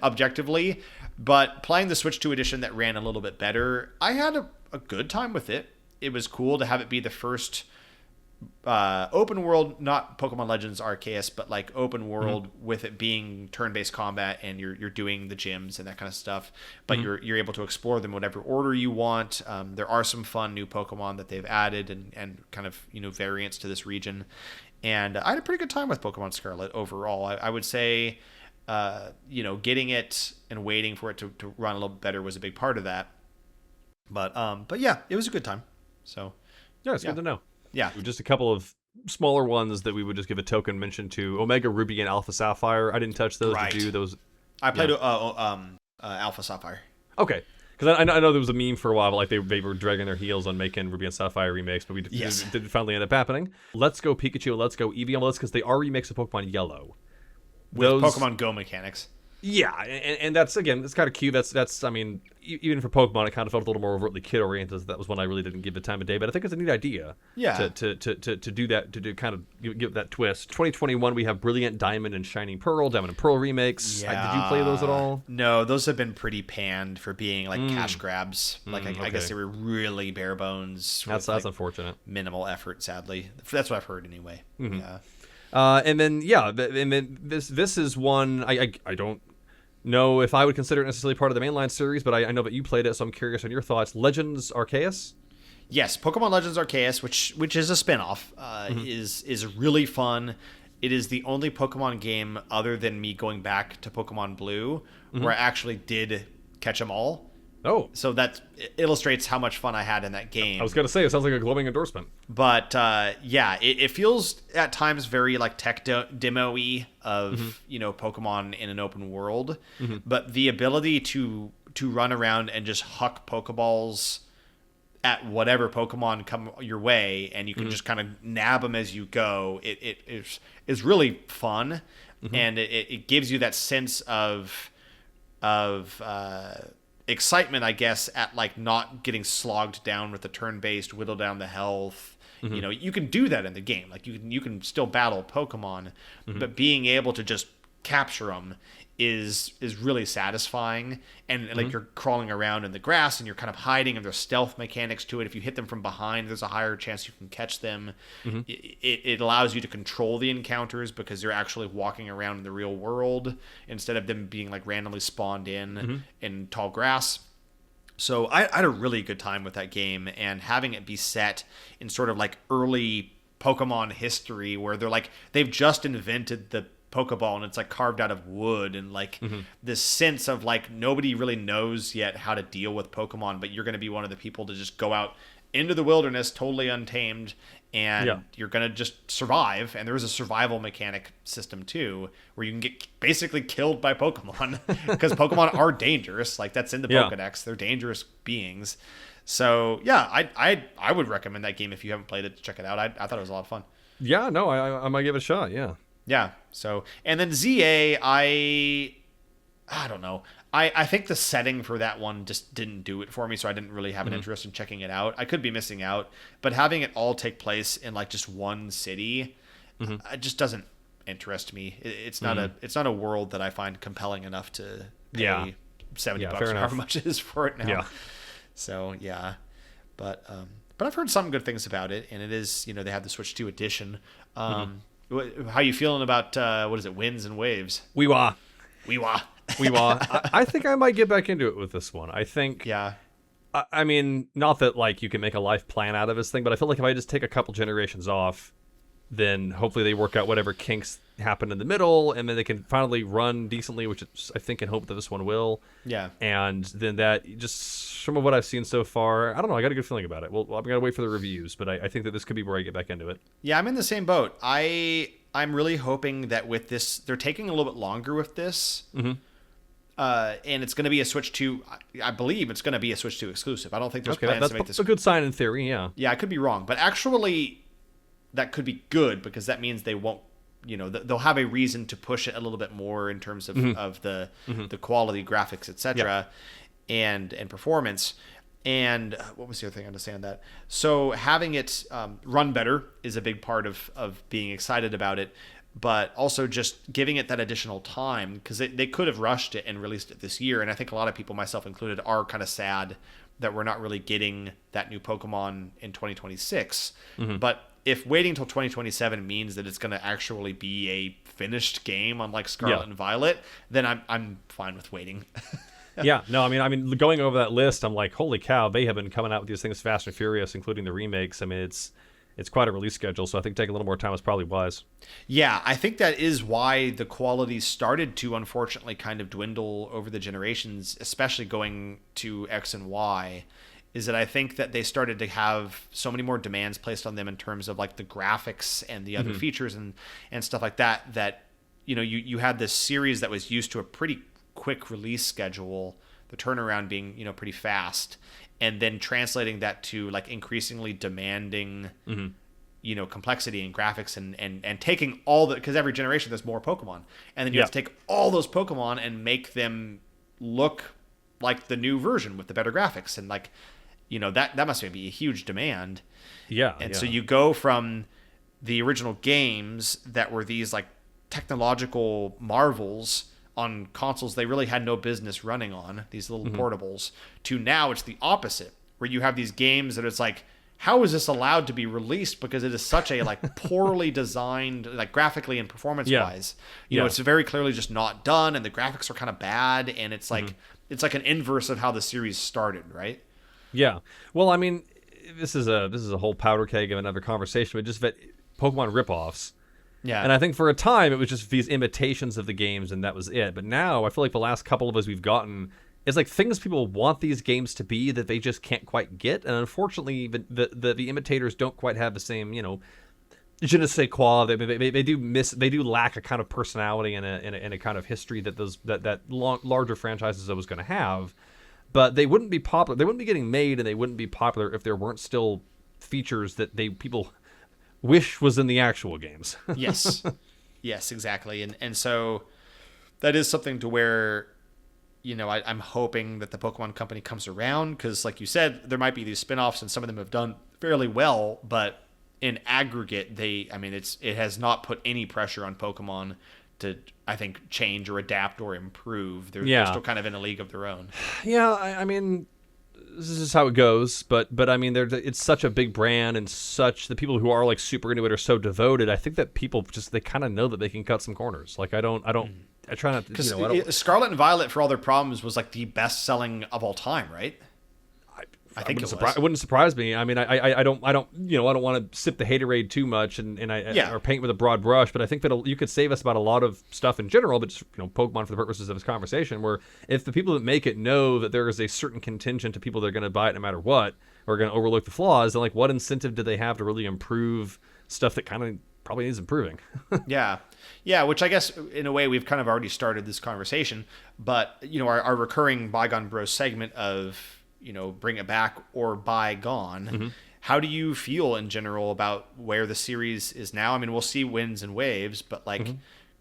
B: objectively. But playing the Switch 2 edition that ran a little bit better, I had a good time with it. It was cool to have it be the first open world, not Pokemon Legends Arceus, but like open world with it being turn-based combat, and you're doing the gyms and that kind of stuff, but you're able to explore them whatever order you want. There are some fun new Pokemon that they've added and kind of variants to this region, and I had a pretty good time with Pokemon Scarlet overall. I would say getting it and waiting for it to run a little better was a big part of that, but yeah, it was a good time. So
C: yeah, it's good to know.
B: Yeah.
C: Just a couple of smaller ones that we would just give a token mention to. Omega Ruby and Alpha Sapphire. I didn't touch those.
B: Right.
C: Did you? Those.
B: I played Alpha Sapphire.
C: Okay. Because I know there was a meme for a while, but like they were dragging their heels on making Ruby and Sapphire remakes, but it did finally end up happening. Let's Go Pikachu and Let's Go Eevee, because they are remakes of Pokemon Yellow.
B: With Pokemon Go mechanics.
C: Yeah, and that's, again, it's kind of cute. That's I mean, even for Pokemon, it kind of felt a little more overtly kid oriented. That was one I really didn't give the time of day, but I think it's a neat idea.
B: Yeah.
C: To do that, to do kind of give that twist. 2021, we have Brilliant Diamond and Shining Pearl, Diamond and Pearl remakes.
B: Yeah.
C: Did you play those at all?
B: No, those have been pretty panned for being like cash grabs. Like I
C: okay.
B: guess they were really bare bones.
C: That's
B: with, like,
C: unfortunate.
B: minimal effort, sadly. That's what I've heard anyway. Yeah.
C: And then this is one I don't know if I would consider it necessarily part of the mainline series, but I know that you played it, so I'm curious on your thoughts. Legends Arceus?
B: Yes, Pokemon Legends Arceus, which is a spinoff, is really fun. It is the only Pokemon game other than me going back to Pokemon Blue where I actually did catch them all.
C: Oh,
B: So that illustrates how much fun I had in that game.
C: I was gonna say, it sounds like a glowing endorsement.
B: But yeah, it feels at times very like tech demo-y of Pokemon in an open world. But the ability to run around and just huck Pokeballs at whatever Pokemon come your way, and you can just kind of nab them as you go. It is really fun, and it gives you that sense of excitement, I guess, at like not getting slogged down with the turn-based whittle down the health. You can do that in the game. Like you can still battle Pokemon, but being able to just capture them is really satisfying. And like you're crawling around in the grass and you're kind of hiding, and there's stealth mechanics to it. If you hit them from behind, there's a higher chance you can catch them. It allows you to control the encounters because you're actually walking around in the real world instead of them being like randomly spawned in tall grass. So I had a really good time with that game, and having it be set in sort of like early Pokemon history where they've just invented the Pokeball and it's like carved out of wood, and like this sense of like nobody really knows yet how to deal with Pokemon, but you're going to be one of the people to just go out into the wilderness totally untamed, and you're going to just survive. And there is a survival mechanic system too, where you can get basically killed by Pokemon because Pokemon are dangerous. Like that's in the Pokedex. They're dangerous beings. So yeah, I would recommend that game if you haven't played it to check it out. I thought it was a lot of fun.
C: Yeah, no, I might give it a shot.
B: Yeah. So, and then ZA, I don't know. I think the setting for that one just didn't do it for me, so I didn't really have an interest in checking it out. I could be missing out, but having it all take place in like just one city, it just doesn't interest me. It's not a world that I find compelling enough to pay $70 or however much it is for it now.
C: Yeah.
B: So yeah, but I've heard some good things about it, and it is they have the Switch 2 edition. How you feeling about what is it, Winds and Waves?
C: Weewa.
B: I
C: I think I might get back into it with this one. I think.
B: Yeah.
C: I mean, not that like you can make a life plan out of this thing, but I feel like if I just take a couple generations off, then hopefully they work out whatever kinks happen in the middle, and then they can finally run decently, which is, I think and hope that this one will.
B: Yeah.
C: And then that, just from what I've seen so far, I don't know, I got a good feeling about it. Well, I'm going to wait for the reviews, but I think that this could be where I get back into it.
B: Yeah, I'm in the same boat. I'm really hoping that with this, they're taking a little bit longer with this. And it's going to be a Switch 2. I believe it's going to be a Switch 2 exclusive. I don't think there's plans to make this.
C: That's a good sign in theory, yeah.
B: Yeah, I could be wrong. But actually, that could be good because that means they won't, they'll have a reason to push it a little bit more in terms of, of the quality, graphics, etc., and performance. And what was the other thing I understand that? So having it run better is a big part of being excited about it, but also just giving it that additional time, because they could have rushed it and released it this year. And I think a lot of people, myself included, are kind of sad that we're not really getting that new Pokemon in 2026. But if waiting till 2027 means that it's going to actually be a finished game unlike Scarlet and Violet, then I'm fine with waiting.
C: Yeah, no, I mean, going over that list, I'm like, holy cow, they have been coming out with these things fast and furious, including the remakes. I mean, it's quite a release schedule, so I think taking a little more time is probably wise.
B: Yeah, I think that is why the quality started to unfortunately kind of dwindle over the generations, especially going to X and Y, is that I think that they started to have so many more demands placed on them in terms of like the graphics and the other features and stuff like that you had this series that was used to a pretty quick release schedule, the turnaround being pretty fast, and then translating that to like increasingly demanding complexity and graphics and taking all the, because every generation there's more Pokemon, and then you have to take all those Pokemon and make them look like the new version with the better graphics, and like, that must be a huge demand. So you go from the original games that were these like technological marvels on consoles they really had no business running on, these little portables, to now it's the opposite, where you have these games that it's like, how is this allowed to be released? Because it is such a like poorly designed, like graphically and performance wise. It's very clearly just not done, and the graphics are kind of bad, and it's like it's like an inverse of how the series started, right?
C: Yeah. Well, I mean, this is a whole powder keg of another conversation, but just that Pokemon ripoffs.
B: Yeah.
C: And I think for a time it was just these imitations of the games, and that was it. But now I feel like the last couple of us we've gotten, it's like things people want these games to be that they just can't quite get, and unfortunately, the imitators don't quite have the same, je ne sais quoi. They do lack a kind of personality and a kind of history that larger franchises are always going to have. But they wouldn't be popular. They wouldn't be getting made, and they wouldn't be popular if there weren't still features that people wish was in the actual games.
B: Yes, exactly, and so that is something to where, I'm hoping that the Pokemon Company comes around, because like you said, there might be these spin-offs and some of them have done fairly well, but in aggregate, it has not put any pressure on Pokemon to, I think, change or adapt or improve. They're still kind of in a league of their own. Yeah,
C: I mean, this is how it goes, but I mean, it's such a big brand, and the people who are like super into it are so devoted. I think that people they kind of know that they can cut some corners. Like I try not to,
B: because Scarlet and Violet, for all their problems, was like the best selling of all time, right? I think it
C: wouldn't surprise me. I mean, I don't want to sip the haterade too much or paint with a broad brush, but I think that you could save us about a lot of stuff in general, but just, Pokemon for the purposes of this conversation, where if the people that make it know that there is a certain contingent of people that are going to buy it no matter what, or are going to overlook the flaws, then like what incentive do they have to really improve stuff that kind of probably needs improving?
B: Yeah, which I guess in a way we've kind of already started this conversation, but our recurring Bygone Bros segment of bring it back or bygone. How do you feel in general about where the series is now? I mean, we'll see wins and waves, but like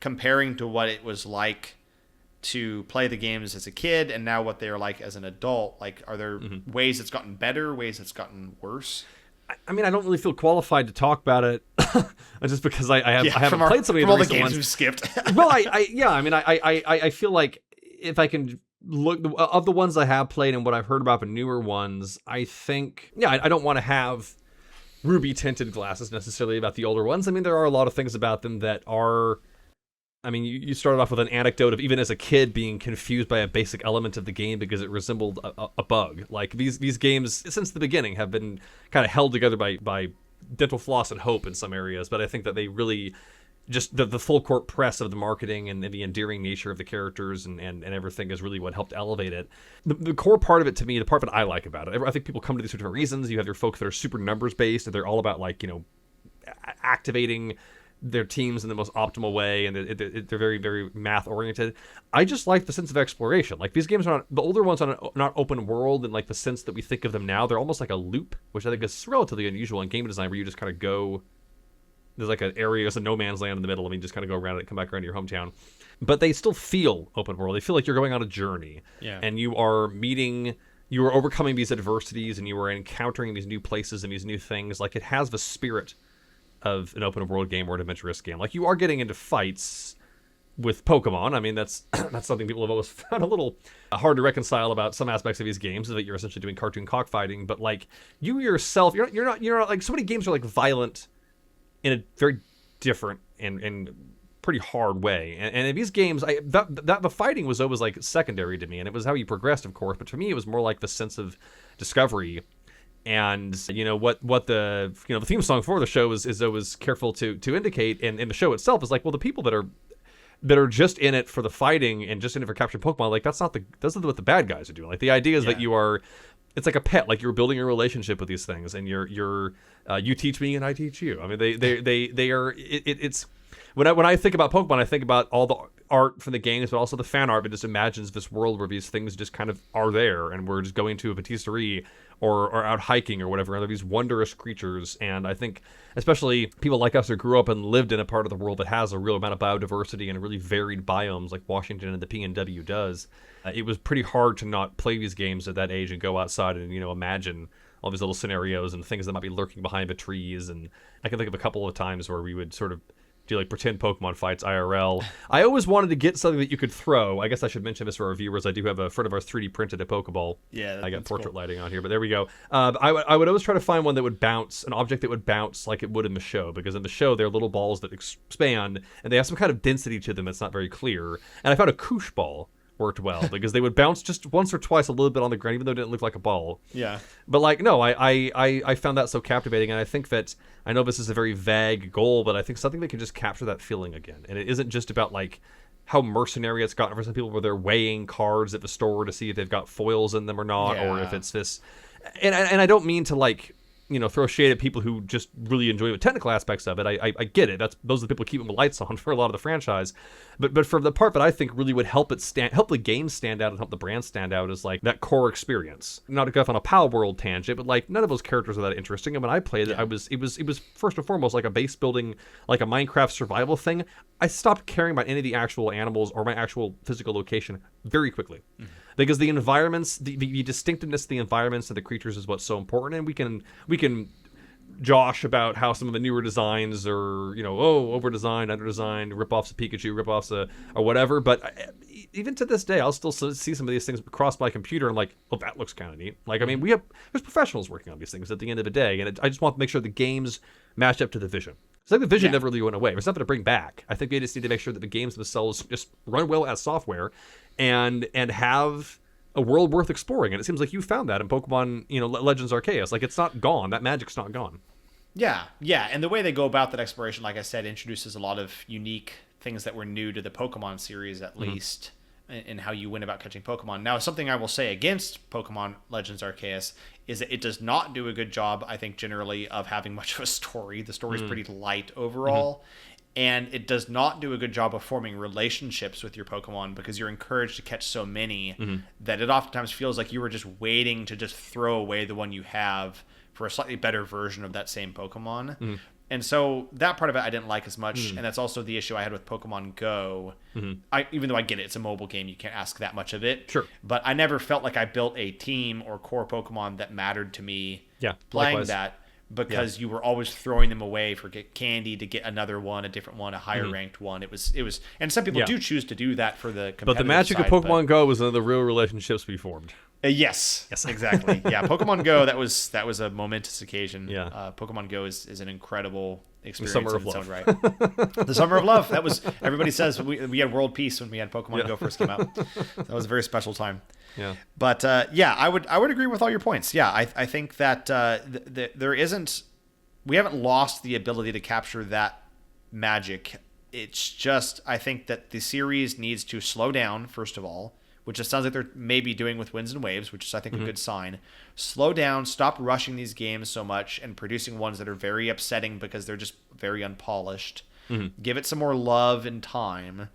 B: comparing to what it was like to play the games as a kid and now what they are like as an adult, like are there ways it's gotten better, ways it's gotten worse?
C: I mean, I don't really feel qualified to talk about it, just because I haven't played so many of the recent
B: games
C: ones.
B: We've skipped.
C: Well, I feel like if I can look of the ones I have played and what I've heard about the newer ones, I think I don't want to have ruby tinted glasses necessarily about the older ones. I mean, there are a lot of things about them that are. I mean, you started off with an anecdote of even as a kid being confused by a basic element of the game because it resembled a bug. Like these games since the beginning have been kind of held together by dental floss and hope in some areas, but I think that they really just the full court press of the marketing and the endearing nature of the characters and everything is really what helped elevate it. The core part of it, to me, the part that I like about it, I think people come to these for different reasons. You have your folks that are super numbers based, and they're all about activating their teams in the most optimal way, and they're very, very math oriented. I just like the sense of exploration. Like these games are the older ones are not open world in like the sense that we think of them now. They're almost like a loop, which I think is relatively unusual in game design, where you just kind of go. There's like an area, it's a no man's land in the middle. I mean, just kind of go around it, come back around to your hometown. But they still feel open world. They feel like you're going on a journey, and you are overcoming these adversities, and you are encountering these new places and these new things. Like it has the spirit of an open world game or an adventurous game. Like you are getting into fights with Pokemon. I mean, that's something people have always found a little hard to reconcile about some aspects of these games, is that you're essentially doing cartoon cockfighting. But like you yourself, you're not like so many games are like violent in a very different and pretty hard way. And in these games, the fighting was always like secondary to me, and it was how you progressed, of course. But to me, it was more like the sense of discovery. And what the the theme song for the show is always careful to indicate, and in the show itself is like, well, the people that are just in it for the fighting and just in it for capturing Pokemon, like that's not what the bad guys are doing. Like the idea is that it's like a pet, like you're building a relationship with these things, and you teach me and I teach you. I mean, they are it's when I think about Pokemon, I think about all art from the games, but also the fan art that just imagines this world where these things just kind of are there, and we're just going to a patisserie or out hiking or whatever, and they're these wondrous creatures. And I think especially people like us who grew up and lived in a part of the world that has a real amount of biodiversity and really varied biomes like Washington and the PNW does, it was pretty hard to not play these games at that age and go outside and, imagine all these little scenarios and things that might be lurking behind the trees. And I can think of a couple of times where we would sort of do like pretend Pokemon fights IRL. I always wanted to get something that you could throw. I guess I should mention this for our viewers. I do have a friend of ours 3D printed a Pokeball.
B: Yeah,
C: I got portrait
B: cool.
C: lighting on here, but there we go. I would always try to find one that would bounce, an object that would bounce like it would in the show, because in the show they're little balls that expand and they have some kind of density to them that's not very clear. And I found a Koosh ball worked well because they would bounce just once or twice a little bit on the ground, even though it didn't look like a ball.
B: Yeah.
C: But like, no, I found that so captivating, and I think that, I know this is a very vague goal, but I think something that can just capture that feeling again. And it isn't just about like how mercenary it's gotten for some people where they're weighing cards at the store to see if they've got foils in them or not, or if it's this. And I don't mean to like, throw shade at people who just really enjoy the technical aspects of it. I get it. Those are the people keeping the lights on for a lot of the franchise. But for the part that I think really would help the game stand out and help the brand stand out is like that core experience. Not to go off on a Pal World tangent, but like none of those characters are that interesting. And when I played it, it was first and foremost like a base building, like a Minecraft survival thing. I stopped caring about any of the actual animals or my actual physical location very quickly. Mm-hmm. Because the environments, the distinctiveness of the environments and the creatures is what's so important, and we can josh about how some of the newer designs are, over-designed, under-designed, rip-offs of Pikachu, rip-offs of or whatever, but even to this day, I'll still see some of these things across my computer and I'm like, oh, that looks kind of neat. Like, I mean, there's professionals working on these things at the end of the day, and I just want to make sure the games match up to the vision. It's like the vision never really went away. There's nothing to bring back. I think they just need to make sure that the games themselves just run well as software and have a world worth exploring. And it seems like you found that in Pokemon, Legends Arceus. Like, it's not gone. That magic's not gone.
B: Yeah. And the way they go about that exploration, like I said, introduces a lot of unique things that were new to the Pokemon series, at least, in how you went about catching Pokemon. Now, something I will say against Pokemon Legends Arceus is that it does not do a good job, I think, generally, of having much of a story. The story is pretty light overall. And it does not do a good job of forming relationships with your Pokemon because you're encouraged to catch so many that it oftentimes feels like you were just waiting to just throw away the one you have for a slightly better version of that same Pokemon. And so that part of it I didn't like as much, and that's also the issue I had with Pokemon Go. Even though I get it, it's a mobile game, you can't ask that much of it.
C: Sure.
B: But I never felt like I built a team or core Pokemon that mattered to me playing
C: likewise.
B: that. Because you were always throwing them away for candy to get another one, a different one, a higher ranked one. It was, and some people do choose to do that for the competitive
C: But the magic
B: side,
C: of Pokemon Go was the real relationships we formed.
B: Yes, exactly. Yeah, Pokemon Go, that was a momentous occasion.
C: Yeah.
B: Pokemon Go is an incredible experience
C: Summer of
B: in its
C: love.
B: own right. The Summer of Love. That was, everybody says we had world peace when we had Pokemon Go first came out. That was a very special time.
C: Yeah.
B: But I would agree with all your points. Yeah, I think that there isn't. We haven't lost the ability to capture that magic. It's just, I think that the series needs to slow down, first of all, which it sounds like they're maybe doing with Winds and Waves, which is, I think, a good sign. Slow down, stop rushing these games so much and producing ones that are very upsetting because they're just very unpolished. Give it some more love and time,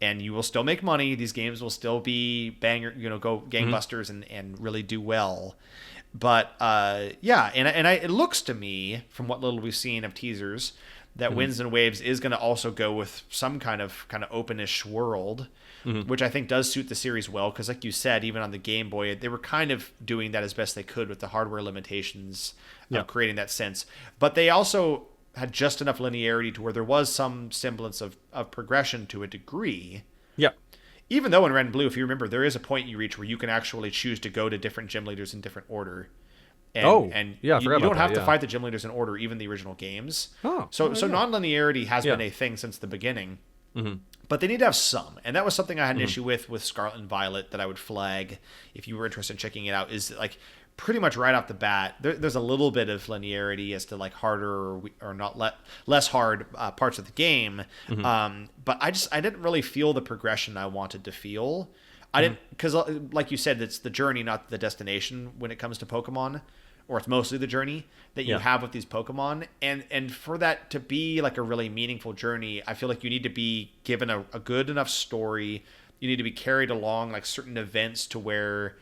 B: and you will still make money. These games will still be go gangbusters and really do well. But it looks to me, from what little we've seen of teasers, that Winds and Waves is going to also go with some kind of openish world, which I think does suit the series well. Because, like you said, even on the Game Boy, they were kind of doing that as best they could with the hardware limitations of creating that sense. But they also had just enough linearity to where there was some semblance of progression to a degree.
C: Yeah.
B: Even though in Red and Blue, if you remember, there is a point you reach where you can actually choose to go to different gym leaders in different order. And you don't have to fight the gym leaders in order, even the original games. So non-linearity has been a thing since the beginning. But they need to have some. And that was something I had an issue with Scarlet and Violet that I would flag if you were interested in checking it out, is like pretty much right off the bat, there's a little bit of linearity as to like harder or not less hard parts of the game. But I didn't really feel the progression I wanted to feel. I didn't, because like you said, it's the journey, not the destination when it comes to Pokemon. or it's mostly the journey that you
C: Yeah.
B: have with these Pokemon. And for that to be like a really meaningful journey, I feel like you need to be given a good enough story. You need to be carried along like certain events to where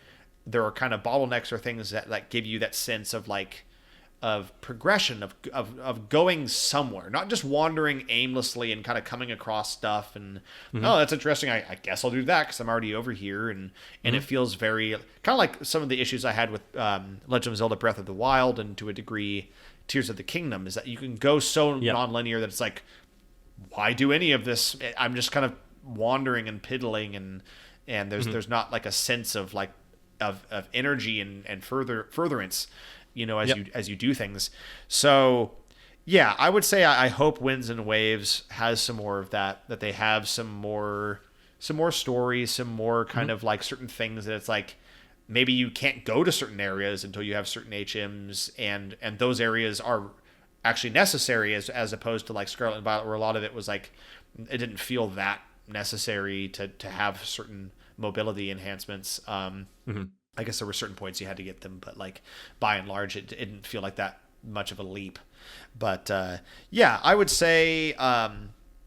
B: there are kind of bottlenecks or things that give you that sense of like of progression of going somewhere, not just wandering aimlessly and kind of coming across stuff and oh, that's interesting, I guess I'll do that because I'm already over here, and it feels very kind of like some of the issues I had with Legend of Zelda Breath of the Wild, and to a degree Tears of the Kingdom, is that you can go so non-linear that it's like, why do any of this? I'm just kind of wandering and piddling, and there's not like a sense of like of energy and furtherance, you know, as you do things. So yeah, I would say I hope Winds and Waves has some more of that they have some more stories, some more kind of like certain things that it's like maybe you can't go to certain areas until you have certain HMs, and those areas are actually necessary as opposed to like Scarlet and Violet, where a lot of it was like it didn't feel that necessary to have certain mobility enhancements. I guess there were certain points you had to get them, but like by and large, it didn't feel like that much of a leap. But yeah, I would say,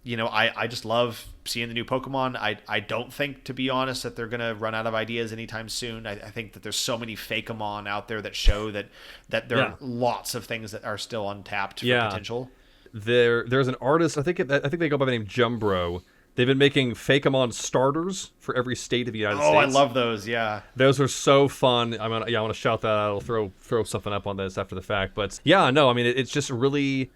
B: you know, I just love seeing the new Pokemon. I don't think, to be honest, that they're going to run out of ideas anytime soon. I think that there's so many Fakeamon out there that show that there are lots of things that are still untapped for potential.
C: There's an artist, I think they go by the name Jumbro. They've been making Fakeamon starters for every state of the United States.
B: Oh, I love those. Yeah,
C: those are so fun. I want to shout that out. I'll throw something up on this after the fact. But yeah, no, I mean it's just really,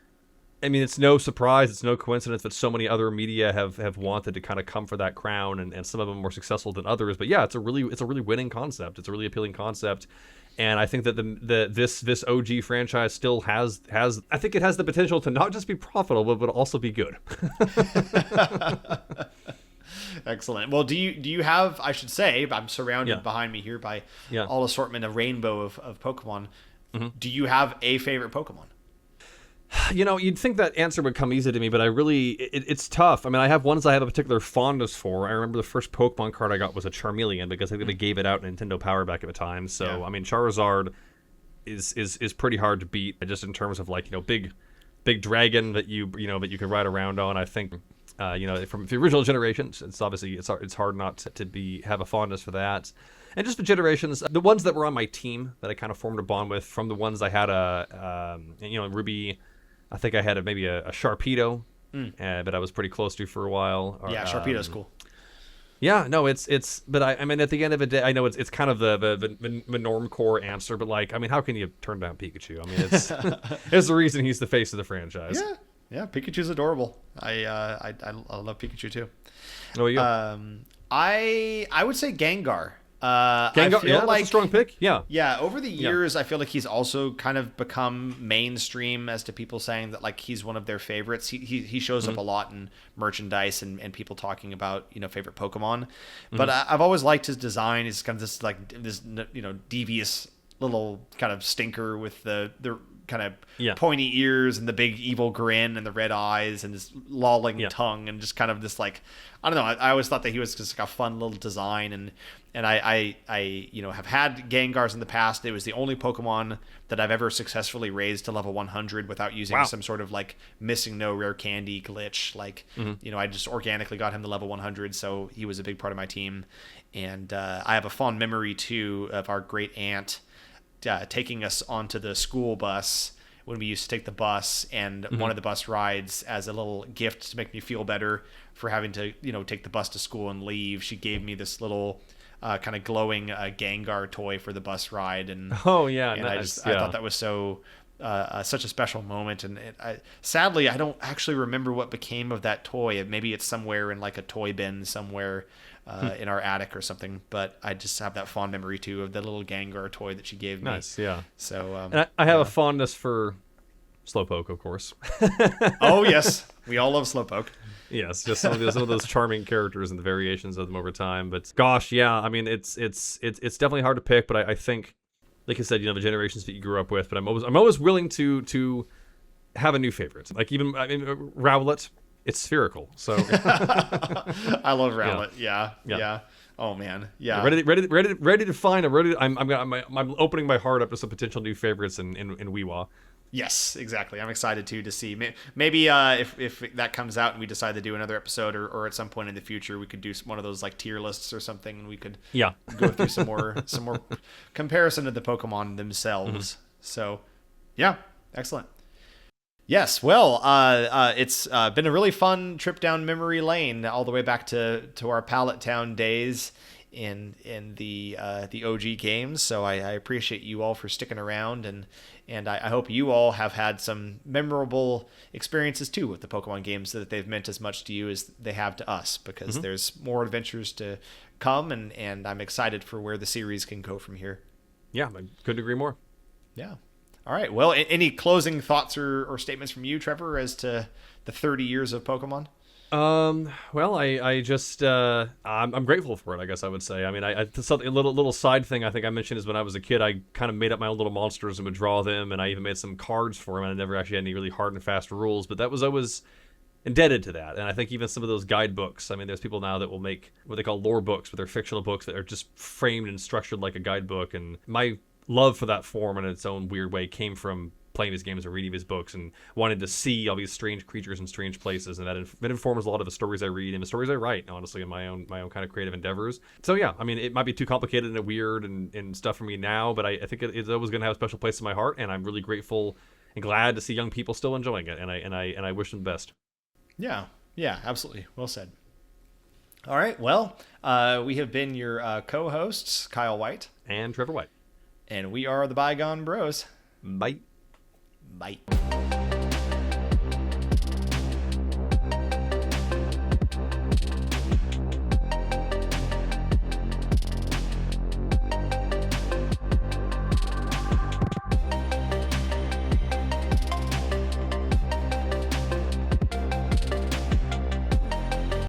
C: I mean it's no surprise, it's no coincidence that so many other media have wanted to kind of come for that crown, and some of them more successful than others. But yeah, it's a really winning concept. It's a really appealing concept. And I think that this OG franchise still has I think it has the potential to not just be profitable but also be good.
B: Excellent. Well, do you have? I should say, I'm surrounded behind me here by all assortment, a rainbow of Pokemon. Do you have a favorite Pokemon?
C: You know, you'd think that answer would come easy to me, but it's tough. I mean, I have ones I have a particular fondness for. I remember the first Pokemon card I got was a Charmeleon because I think they gave it out in Nintendo Power back at the time. So, I mean, Charizard is pretty hard to beat, just in terms of like, you know, big dragon that you can ride around on. I think, you know, from the original generations, it's obviously it's hard not to have a fondness for that. And just the generations, the ones that were on my team that I kind of formed a bond with, from the ones I had you know, Ruby. I think I had maybe a Sharpedo, but I was pretty close to for a while.
B: Yeah, Sharpedo's cool.
C: Yeah, no, but I mean, at the end of the day, I know it's kind of the normcore answer, but like, I mean, how can you turn down Pikachu? I mean, there's the reason he's the face of the franchise.
B: Yeah, Pikachu's adorable. I love Pikachu too.
C: Oh,
B: yeah. I would say Gengar.
C: Gengar, that's a strong pick.
B: Yeah. Over the years, I feel like he's also kind of become mainstream as to people saying that like he's one of their favorites. He shows up a lot in merchandise and people talking about, you know, favorite Pokemon. But I've always liked his design. He's kind of this you know, devious little kind of stinker with the kind of pointy ears and the big evil grin and the red eyes and this lolling tongue and just kind of this like, I don't know. I always thought that he was just like a fun little design, and I you know, have had Gengars in the past. It was the only Pokemon that I've ever successfully raised to level 100 without using some sort of like missing no rare candy glitch. Like, you know, I just organically got him to level 100, so he was a big part of my team. And I have a fond memory too of our great aunt taking us onto the school bus when we used to take the bus, and one of the bus rides, as a little gift to make me feel better for having to, you know, take the bus to school and leave, she gave me this little kind of glowing Gengar toy for the bus ride. And
C: nice.
B: I thought that was so such a special moment. And sadly, I don't actually remember what became of that toy. Maybe it's somewhere in like a toy bin somewhere in our attic or something, but I just have that fond memory too of the little Gengar toy that she gave me.
C: Nice, yeah.
B: So
C: and I have a fondness for Slowpoke, of course.
B: Oh yes, we all love Slowpoke.
C: Yes, just some of those charming characters and the variations of them over time. But gosh, yeah, I mean, it's definitely hard to pick. But I think, like I said, you know, the generations that you grew up with. But I'm always willing to have a new favorite. Like even Rowlet. It's spherical, so
B: I love Rowlet. Yeah. Oh man, yeah.
C: Ready to find. I'm opening my heart up to some potential new favorites in Weewa.
B: Yes, exactly. I'm excited too to see. Maybe if that comes out and we decide to do another episode, or at some point in the future, we could do one of those like tier lists or something, and we could go through some more comparison to the Pokemon themselves. So, yeah, excellent. Yes, well, it's been a really fun trip down memory lane all the way back to our Pallet Town days in the OG games. So I appreciate you all for sticking around, and I hope you all have had some memorable experiences too with the Pokemon games, that they've meant as much to you as they have to us, because there's more adventures to come, and I'm excited for where the series can go from here.
C: Yeah, I couldn't agree more.
B: Yeah. All right. Well, any closing thoughts or statements from you, Trevor, as to the 30 years of Pokemon?
C: Well, I just, I'm grateful for it, I guess I would say. I mean, something, a little side thing I think I mentioned is when I was a kid, I kind of made up my own little monsters and would draw them, and I even made some cards for them, and I never actually had any really hard and fast rules, but I was indebted to that. And I think even some of those guidebooks, I mean, there's people now that will make what they call lore books, but they're fictional books that are just framed and structured like a guidebook, and my love for that form in its own weird way came from playing these games and reading these books and wanted to see all these strange creatures in strange places, and that informs a lot of the stories I read and the stories I write, honestly, in my own kind of creative endeavors. So yeah, I mean, it might be too complicated and weird and stuff for me now, but I think it's always going to have a special place in my heart, and I'm really grateful and glad to see young people still enjoying it, and I wish them the best.
B: Yeah, absolutely. Well said. All right, well, we have been your co-hosts, Kyle White
C: and Trevor White.
B: And we are the Bygone Bros.
C: Bye.
B: Bye.